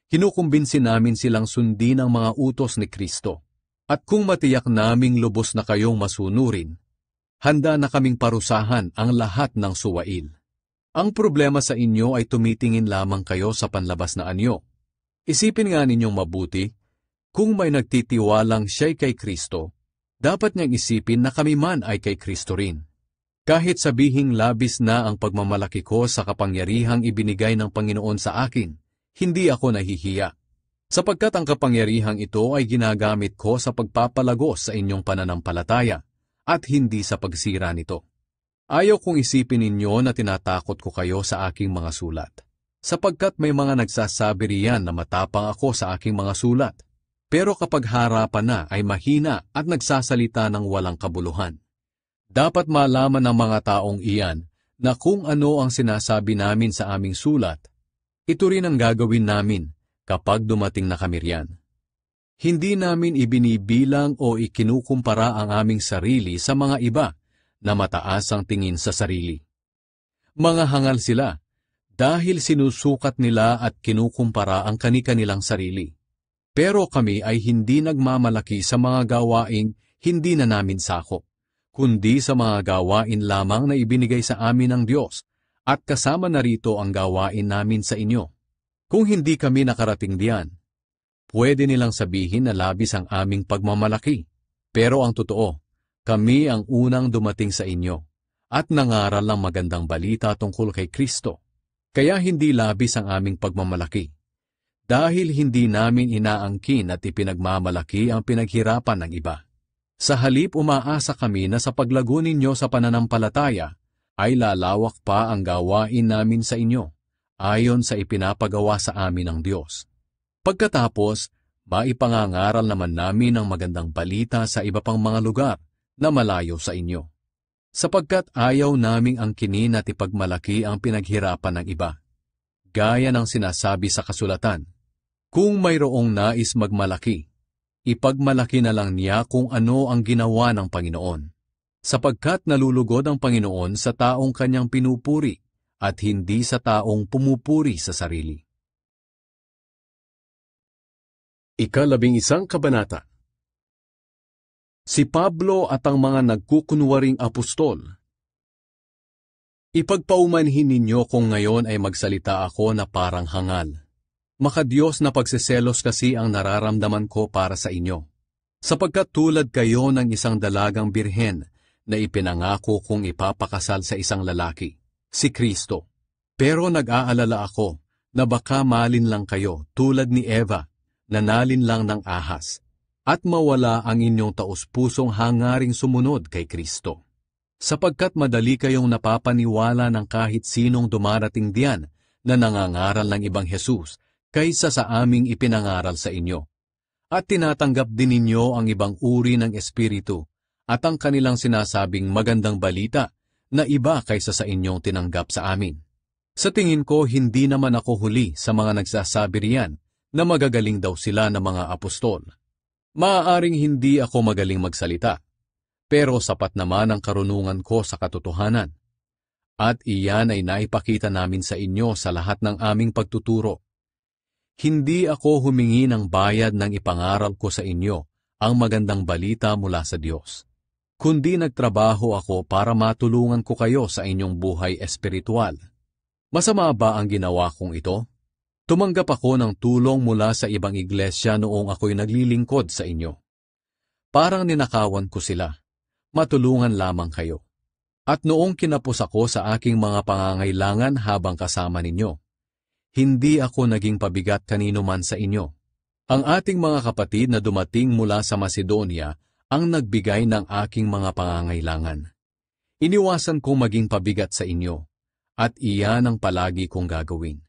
Kinukumbinsin namin silang sundin ang mga utos ni Kristo. At kung matiyak naming lubos na kayong masunurin, handa na kaming parusahan ang lahat ng suwail. Ang problema sa inyo ay tumitingin lamang kayo sa panlabas na anyo. Isipin nga ninyong mabuti, kung may nagtitiwalang siya'y kay Kristo, dapat niyang isipin na kami man ay kay Kristo rin. Kahit sabihing labis na ang pagmamalaki ko sa kapangyarihang ibinigay ng Panginoon sa akin, hindi ako nahihiya, sapagkat ang kapangyarihang ito ay ginagamit ko sa pagpapalagos sa inyong pananampalataya at hindi sa pagsira nito. Ayaw kong isipin ninyo na tinatakot ko kayo sa aking mga sulat, sapagkat may mga nagsasabi riyan na matapang ako sa aking mga sulat, pero kapag harapan na ay mahina at nagsasalita ng walang kabuluhan. Dapat malaman ng mga taong iyan na kung ano ang sinasabi namin sa aming sulat, ito rin ang gagawin namin kapag dumating na kami riyan. Hindi namin ibinibilang o ikinukumpara ang aming sarili sa mga iba na mataas ang tingin sa sarili. Mga hangal sila dahil sinusukat nila at kinukumpara ang kani-kanilang sarili. Pero kami ay hindi nagmamalaki sa mga gawaing hindi na namin sakop, kundi sa mga gawain lamang na ibinigay sa amin ng Diyos, at kasama na rito ang gawain namin sa inyo. Kung hindi kami nakarating diyan, Pwede nilang sabihin na labis ang aming pagmamalaki. Pero ang totoo, kami ang unang dumating sa inyo at nangaral ng magandang balita tungkol kay Kristo. Kaya hindi labis ang aming pagmamalaki. Dahil hindi namin inaangkin at ipinagmamalaki ang pinaghirapan ng iba. Sa halip umaasa kami na sa paglago ninyo sa pananampalataya, ay lalawak pa ang gawain namin sa inyo, ayon sa ipinapagawa sa amin ng Diyos. Pagkatapos, maipangangaral naman namin ang magandang balita sa iba pang mga lugar na malayo sa inyo. Sapagkat ayaw naming angkinin at ipagmalaki ang pinaghirapan ng iba. Gaya ng sinasabi sa kasulatan, kung mayroong nais magmalaki, ipagmalaki na lang niya kung ano ang ginawa ng Panginoon. Sapagkat nalulugod ang Panginoon sa taong kanyang pinupuri at hindi sa taong pumupuri sa sarili. 11 Kabanata. Si Pablo at ang mga nagkukunwaring apostol. Ipagpaumanhin ninyo kung ngayon ay magsalita ako na parang hangal. Makadiyos na pagseselos kasi ang nararamdaman ko para sa inyo. Sapagkat tulad kayo ng isang dalagang birhen na ipinangako kong ipapakasal sa isang lalaki, si Kristo. Pero nag-aalala ako na baka malin lang kayo tulad ni Eva, nanalin lang ng ahas, at mawala ang inyong taus-pusong hangaring sumunod kay Kristo. Sapagkat madali kayong napapaniwala ng kahit sinong dumarating diyan na nangangaral ng ibang Jesus kaysa sa aming ipinangaral sa inyo. At tinatanggap din ninyo ang ibang uri ng espiritu at ang kanilang sinasabing magandang balita na iba kaysa sa inyong tinanggap sa amin. Sa tingin ko, hindi naman ako huli sa mga nagsasabi riyan na magagaling daw sila na mga apostol. Maaaring hindi ako magaling magsalita, pero sapat naman ang karunungan ko sa katotohanan. At iyan ay naipakita namin sa inyo sa lahat ng aming pagtuturo. Hindi ako humingi ng bayad nang ipangaral ko sa inyo ang magandang balita mula sa Diyos, kundi nagtrabaho ako para matulungan ko kayo sa inyong buhay espiritual. Masama ba ang ginawa kong ito? Tumanggap ako ng tulong mula sa ibang iglesia noong ako'y naglilingkod sa inyo. Parang ninakawan ko sila. Matulungan lamang kayo. At noong kinapos ako sa aking mga pangangailangan habang kasama ninyo, hindi ako naging pabigat kanino man sa inyo. Ang ating mga kapatid na dumating mula sa Macedonia ang nagbigay ng aking mga pangangailangan. Iniwasan kong maging pabigat sa inyo, at iyan ang palagi kong gagawin.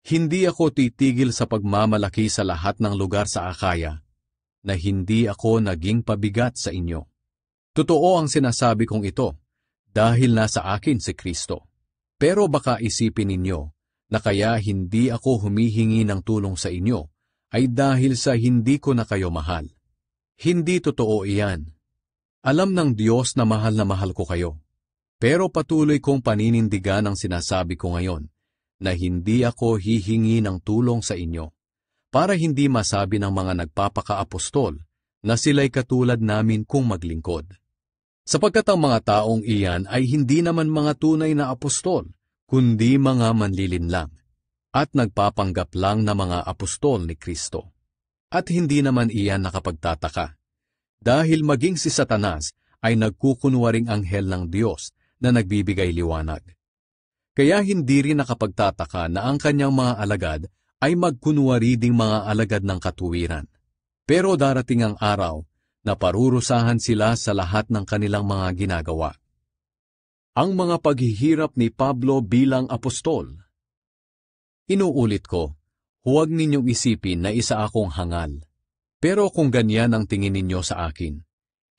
Hindi ako titigil sa pagmamalaki sa lahat ng lugar sa Akaya, na hindi ako naging pabigat sa inyo. Totoo ang sinasabi kong ito, dahil nasa akin si Kristo. Pero baka isipin ninyo, na kaya hindi ako humihingi ng tulong sa inyo, ay dahil sa hindi ko na kayo mahal. Hindi totoo iyan. Alam ng Diyos na mahal ko kayo. Pero patuloy kong paninindigan ang sinasabi ko ngayon, na hindi ako hihingi ng tulong sa inyo, para hindi masabi ng mga nagpapaka-apostol na sila'y katulad namin kung maglingkod. Sapagkat ang mga taong iyan ay hindi naman mga tunay na apostol, kundi mga manlilinlang, at nagpapanggap lang na mga apostol ni Kristo. At hindi naman iyan nakapagtataka, dahil maging si Satanas ay nagkukunwaring anghel ng Diyos na nagbibigay liwanag. Kaya hindi rin nakapagtataka na ang kanyang mga alagad ay magkunwari ding mga alagad ng katuwiran. Pero darating ang araw na parurusahan sila sa lahat ng kanilang mga ginagawa. Ang mga paghihirap ni Pablo bilang apostol. Inuulit ko, huwag ninyong isipin na isa akong hangal. Pero kung ganyan ang tingin ninyo sa akin,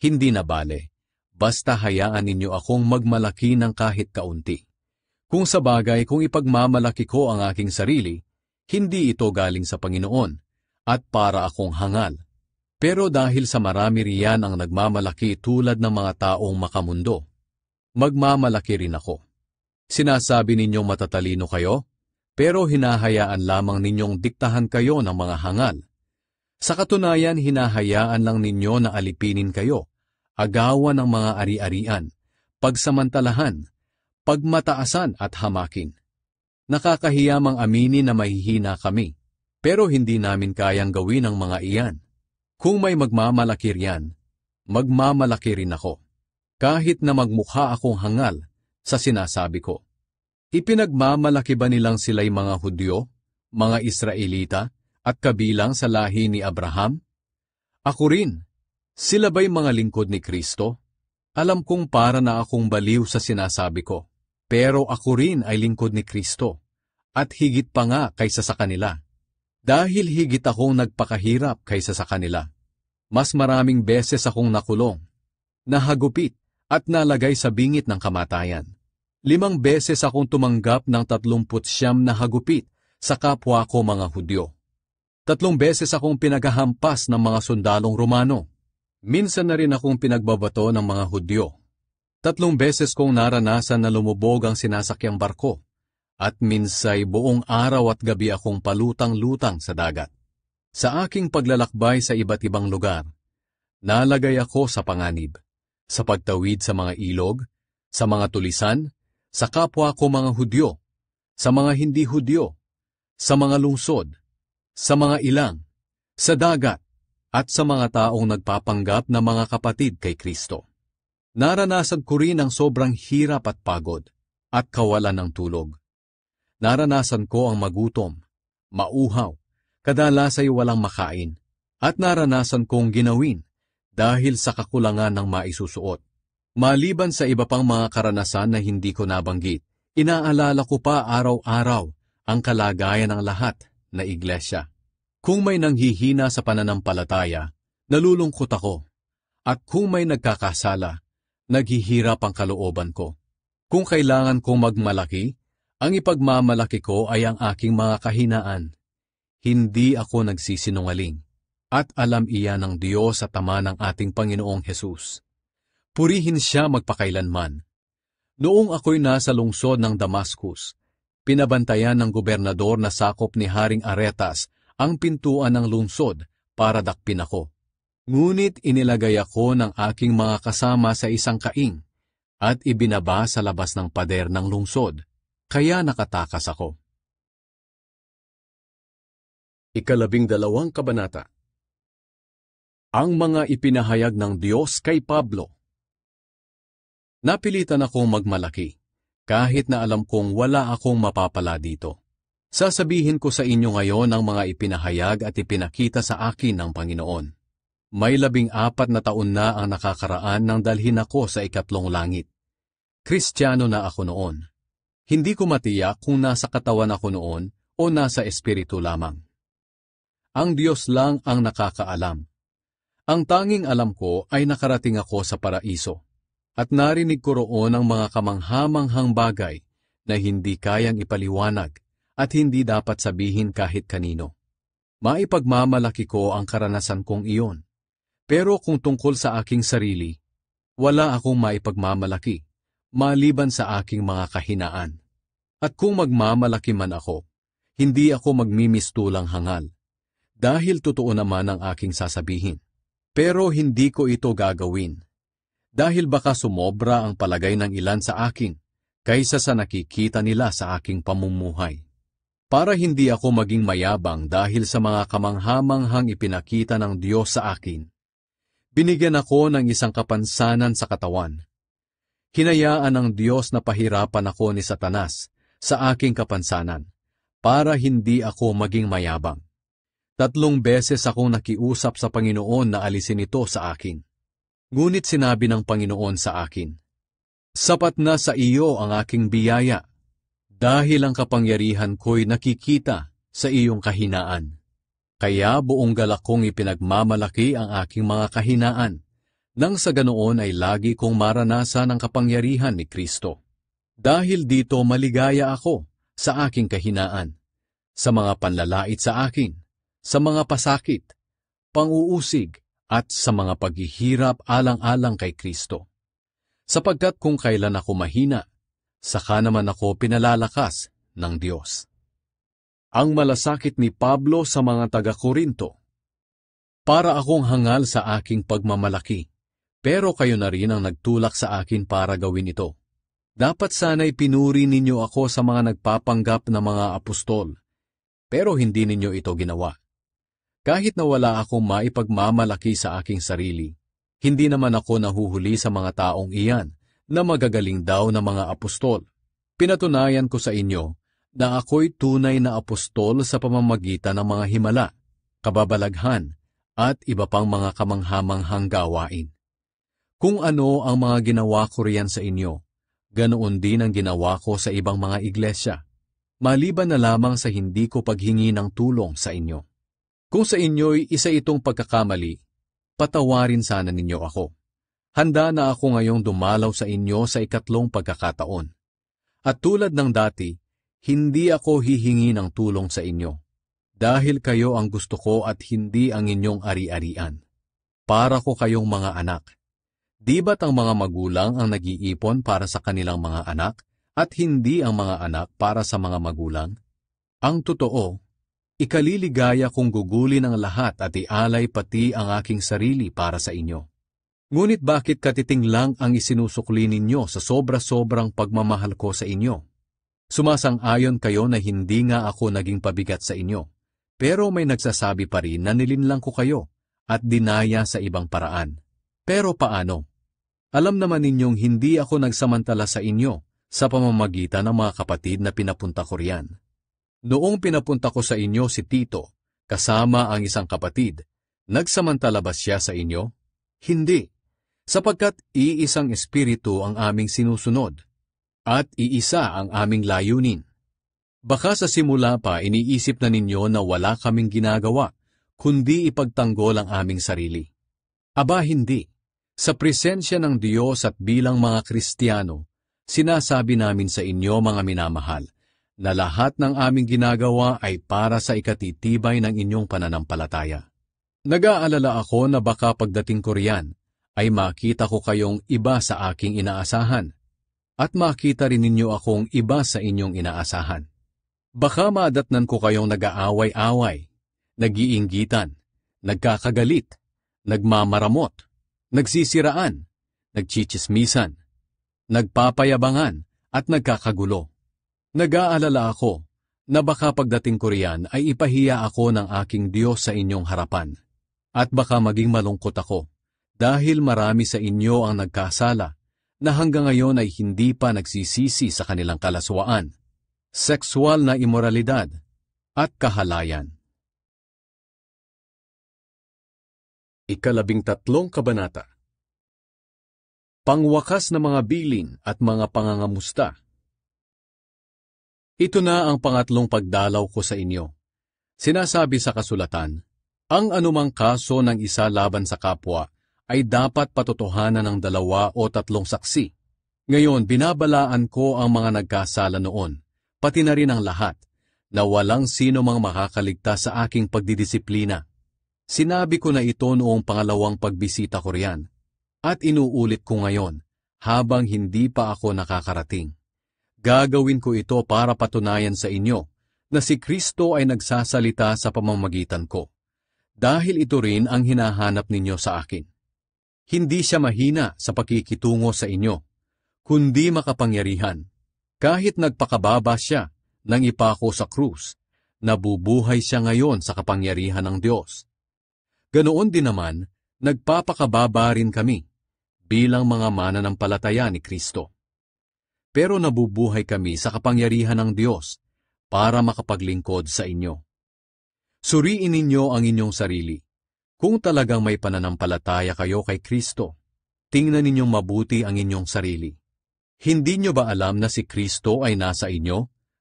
hindi na bale, basta hayaan ninyo akong magmalaki ng kahit kaunti. Kung sa bagay kung ipagmamalaki ko ang aking sarili, hindi ito galing sa Panginoon, at para akong hangal. Pero dahil sa marami riyan ang nagmamalaki tulad ng mga taong makamundo, magmamalaki rin ako. Sinasabi ninyong matatalino kayo, pero hinahayaan lamang ninyong diktahan kayo ng mga hangal. Sa katunayan, hinahayaan lang ninyo na alipinin kayo, agawan ng mga ari-arian, pagsamantalahan, pagmataasan at hamakin. Nakakahiyamang aminin na mahihina kami, Pero hindi namin kayang gawin ang mga iyan. Kung may magmamalaki riyan, magmamalaki rin ako. Kahit na magmukha akong hangal sa sinasabi ko. Ipinagmamalaki ba nilang sila'y mga Hudyo, mga Israelita, at kabilang sa lahi ni Abraham? Ako rin. Sila ba'y mga lingkod ni Kristo? Alam kong para na akong baliw sa sinasabi ko. Pero ako rin ay lingkod ni Kristo. At higit pa nga kaysa sa kanila. Dahil higit akong nagpakahirap kaysa sa kanila. Mas maraming beses akong nakulong, nahagupit, at nalagay sa bingit ng kamatayan. 5 beses akong tumanggap ng 39 na hagupit sa kapwa ko mga Hudyo. 3 beses akong pinaghahampas ng mga sundalong Romano. Minsan na rin akong pinagbabato ng mga Hudyo. 3 beses kong naranasan na lumubog ang sinasakyang barko. At minsay buong araw at gabi akong palutang-lutang sa dagat. Sa aking paglalakbay sa iba't ibang lugar, nalagay ako sa panganib, sa pagtawid sa mga ilog, sa mga tulisan, sa kapwa ko mga Hudyo, sa mga hindi Hudyo, sa mga lungsod, sa mga ilang, sa dagat, at sa mga taong nagpapanggap na mga kapatid kay Kristo. Naranasan ko rin ang sobrang hirap at pagod, at kawalan ng tulog. Naranasan ko ang magutom, mauhaw, kadalas ay walang makain, at naranasan kong ginawin dahil sa kakulangan ng maisusuot. Maliban sa iba pang mga karanasan na hindi ko nabanggit, inaalala ko pa araw-araw ang kalagayan ng lahat na iglesia. Kung may nanghihina sa pananampalataya, nalulungkot ako, at kung may nagkakasala, naghihirap ang kalooban ko. Kung kailangan kong magmalaki, ang ipagmamalaki ko ay ang aking mga kahinaan. Hindi ako nagsisinungaling, at alam iyan ng Diyos at Ama ng ating Panginoong Hesus. Purihin siya magpakailanman. Noong ako'y nasa lungsod ng Damascus, pinabantayan ng gobernador na sakop ni Haring Aretas ang pintuan ng lungsod para dakpin ako. Ngunit inilagay ako ng aking mga kasama sa isang kaing at ibinaba sa labas ng pader ng lungsod. Kaya nakatakas ako. 12 kabanata. Ang mga ipinahayag ng Diyos kay Pablo. Napilitan akong magmalaki, kahit na alam kong wala akong mapapala dito. Sasabihin ko sa inyo ngayon ang mga ipinahayag at ipinakita sa akin ng Panginoon. May 14 na taon na ang nakakaraan nang dalhin ako sa 2 langit. Kristiyano na ako noon. Hindi ko matiyak kung nasa katawan ako noon o nasa espiritu lamang. Ang Diyos lang ang nakakaalam. Ang tanging alam ko ay nakarating ako sa paraiso, at narinig ko roon ang mga kamanghamanghang bagay na hindi kayang ipaliwanag at hindi dapat sabihin kahit kanino. Maipagmamalaki ko ang karanasan kong iyon. Pero kung tungkol sa aking sarili, wala akong maipagmamalaki, maliban sa aking mga kahinaan. At kung magmamalaki man ako, hindi ako magmimistulang hangal, dahil totoo naman ang aking sasabihin. Pero hindi ko ito gagawin, dahil baka sumobra ang palagay ng ilan sa akin, kaysa sa nakikita nila sa aking pamumuhay. Para hindi ako maging mayabang dahil sa mga kamanghamanghang ipinakita ng Diyos sa akin, binigyan ako ng isang kapansanan sa katawan. Hinayaan ng Diyos na pahirapan ako ni Satanas sa aking kapansanan, para hindi ako maging mayabang. 3 beses akong nakiusap sa Panginoon na alisin ito sa akin. Ngunit sinabi ng Panginoon sa akin, "Sapat na sa iyo ang aking biyaya, dahil ang kapangyarihan ko'y nakikita sa iyong kahinaan." Kaya buong galak kong ipinagmamalaki ang aking mga kahinaan, nang sa ganoon ay lagi kong maranasan ang kapangyarihan ni Kristo. Dahil dito maligaya ako sa aking kahinaan, sa mga panlalait sa akin, sa mga pasakit, pang-uusig, at sa mga paghihirap alang-alang kay Kristo. Sapagkat kung kailan ako mahina, saka naman ako pinalalakas ng Diyos. Ang malasakit ni Pablo sa mga taga-Korinto. Para akong hangal sa aking pagmamalaki, pero kayo na rin ang nagtulak sa akin para gawin ito. Dapat sana'y pinuri ninyo ako sa mga nagpapanggap na mga apostol. pero hindi ninyo ito ginawa. Kahit na wala akong maipagmamalaki sa aking sarili, hindi naman ako nahuhuli sa mga taong iyan na magagaling daw na mga apostol. Pinatunayan ko sa inyo na ako'y tunay na apostol sa pamamagitan ng mga himala, kababalaghan, at iba pang mga kamanghamanghang gawain. Kung ano ang mga ginawa ko riyan sa inyo, ganoon din ang ginawa ko sa ibang mga iglesia, maliban na lamang sa hindi ko paghingi ng tulong sa inyo. Kung sa inyo'y isa itong pagkakamali, patawarin sana ninyo ako. Handa na ako ngayong dumalaw sa inyo sa ikatlong pagkakataon. At tulad ng dati, hindi ako hihingi ng tulong sa inyo, dahil kayo ang gusto ko at hindi ang inyong ari-arian. Para ko kayong mga anak. Di ba't ang mga magulang ang nag-iipon para sa kanilang mga anak at hindi ang mga anak para sa mga magulang? Ang totoo, ikaliligaya kong gugulin ang lahat at ialay pati ang aking sarili para sa inyo. Ngunit bakit katiting lang ang isinusukli ninyo sa sobra-sobrang pagmamahal ko sa inyo? Sumasang-ayon kayo na hindi nga ako naging pabigat sa inyo, pero may nagsasabi pa rin na nilinlang ko kayo at dinaya sa ibang paraan. Pero paano? Alam naman ninyong hindi ako nagsamantala sa inyo sa pamamagitan ng mga kapatid na pinapunta ko riyan. Noong pinapunta ko sa inyo si Tito, kasama ang isang kapatid, nagsamantala ba siya sa inyo? Hindi, sapagkat iisang espiritu ang aming sinusunod, at iisa ang aming layunin. Baka sa simula pa iniisip na ninyo na wala kaming ginagawa, kundi ipagtanggol ang aming sarili. Aba hindi. Sa presensya ng Diyos at bilang mga Kristiyano, sinasabi namin sa inyo mga minamahal, na lahat ng aming ginagawa ay para sa ikatitibay ng inyong pananampalataya. Nag-aalala ako na baka pagdating ko riyan, ay makita ko kayong iba sa aking inaasahan, at makita rin ninyo akong iba sa inyong inaasahan. Baka maadatnan ko kayong nag-aaway-away, nag-iinggitan, nagkakagalit, nagmamaramot, nagsisiraan, nagchichismisan, nagpapayabangan, at nagkakagulo. Nag-aalala ako na baka pagdating ko riyan ay ipahiya ako ng aking Diyos sa inyong harapan, at baka maging malungkot ako, dahil marami sa inyo ang nagkasala na hanggang ngayon ay hindi pa nagsisisi sa kanilang kalaswaan, sexual na imoralidad, at kahalayan. 13 Kabanata. Pangwakas na mga bilin at mga pangangamusta. Ito na ang pangatlong pagdalaw ko sa inyo. Sinasabi sa kasulatan, ang anumang kaso ng isa laban sa kapwa ay dapat patotohanan ng 2 o 3 saksi. Ngayon, binabalaan ko ang mga nagkasala noon, pati na rin ang lahat, na walang sino mang makakaligtas sa aking pagdidisiplina. Sinabi ko na ito noong pangalawang pagbisita ko riyan, at inuulit ko ngayon, habang hindi pa ako nakakarating. Gagawin ko ito para patunayan sa inyo na si Kristo ay nagsasalita sa pamamagitan ko, dahil ito rin ang hinahanap ninyo sa akin. Hindi siya mahina sa pakikitungo sa inyo, kundi makapangyarihan. Kahit nagpakababa siya nang ipako sa krus, nabubuhay siya ngayon sa kapangyarihan ng Diyos. Ganoon din naman, nagpapakababa rin kami bilang mga mananampalataya ni Kristo. Pero nabubuhay kami sa kapangyarihan ng Diyos para makapaglingkod sa inyo. Suriin ninyo ang inyong sarili. Kung talagang may pananampalataya kayo kay Kristo, tingnan ninyong mabuti ang inyong sarili. Hindi nyo ba alam na si Kristo ay nasa inyo,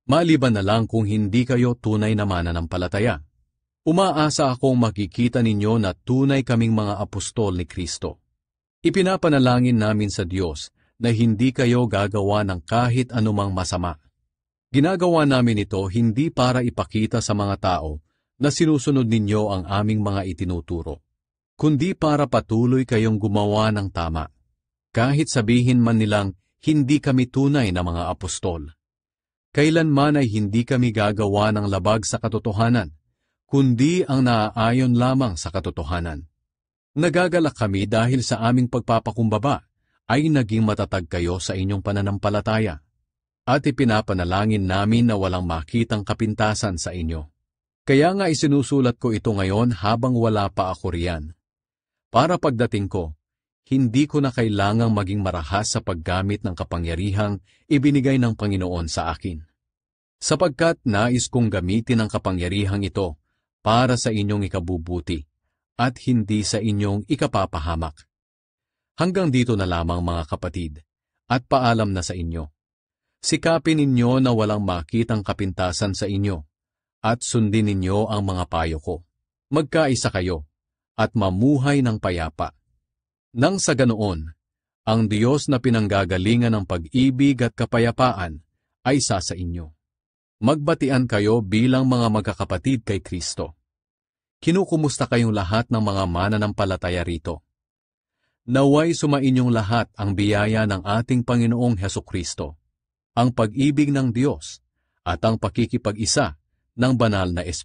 maliban na lang kung hindi kayo tunay na mananampalataya? Umaasa akong makikita ninyo na tunay kaming mga apostol ni Kristo. Ipinapanalangin namin sa Diyos na hindi kayo gagawa ng kahit anumang masama. Ginagawa namin ito hindi para ipakita sa mga tao na sinusunod ninyo ang aming mga itinuturo, kundi para patuloy kayong gumawa ng tama. Kahit sabihin man nilang hindi kami tunay na mga apostol. Kailanman ay hindi kami gagawa ng labag sa katotohanan, kundi ang naaayon lamang sa katotohanan. Nagagalak kami dahil sa aming pagpapakumbaba ay naging matatag kayo sa inyong pananampalataya, at ipinapanalangin namin na walang makitang kapintasan sa inyo. Kaya nga isinusulat ko ito ngayon habang wala pa ako riyan. Para pagdating ko, hindi ko na kailangang maging marahas sa paggamit ng kapangyarihang ibinigay ng Panginoon sa akin. Sapagkat nais kong gamitin ang kapangyarihang ito para sa inyong ikabubuti at hindi sa inyong ikapapahamak. Hanggang dito na lamang mga kapatid, at paalam na sa inyo. Sikapin ninyo na walang makitang kapintasan sa inyo, at sundin ninyo ang mga payo ko. Magkaisa kayo, at mamuhay ng payapa. Nang sa ganoon, ang Diyos na pinanggagalingan ng pag-ibig at kapayapaan ay isa sa inyo. Magbatian kayo bilang mga magkakapatid kay Kristo. Kinukumusta kayong lahat ng mga mananampalataya rito. Naway sumainyong lahat ang biyaya ng ating Panginoong Hesukristo, ang pag-ibig ng Diyos, at ang pakikipag-isa ng banal na Espiritu.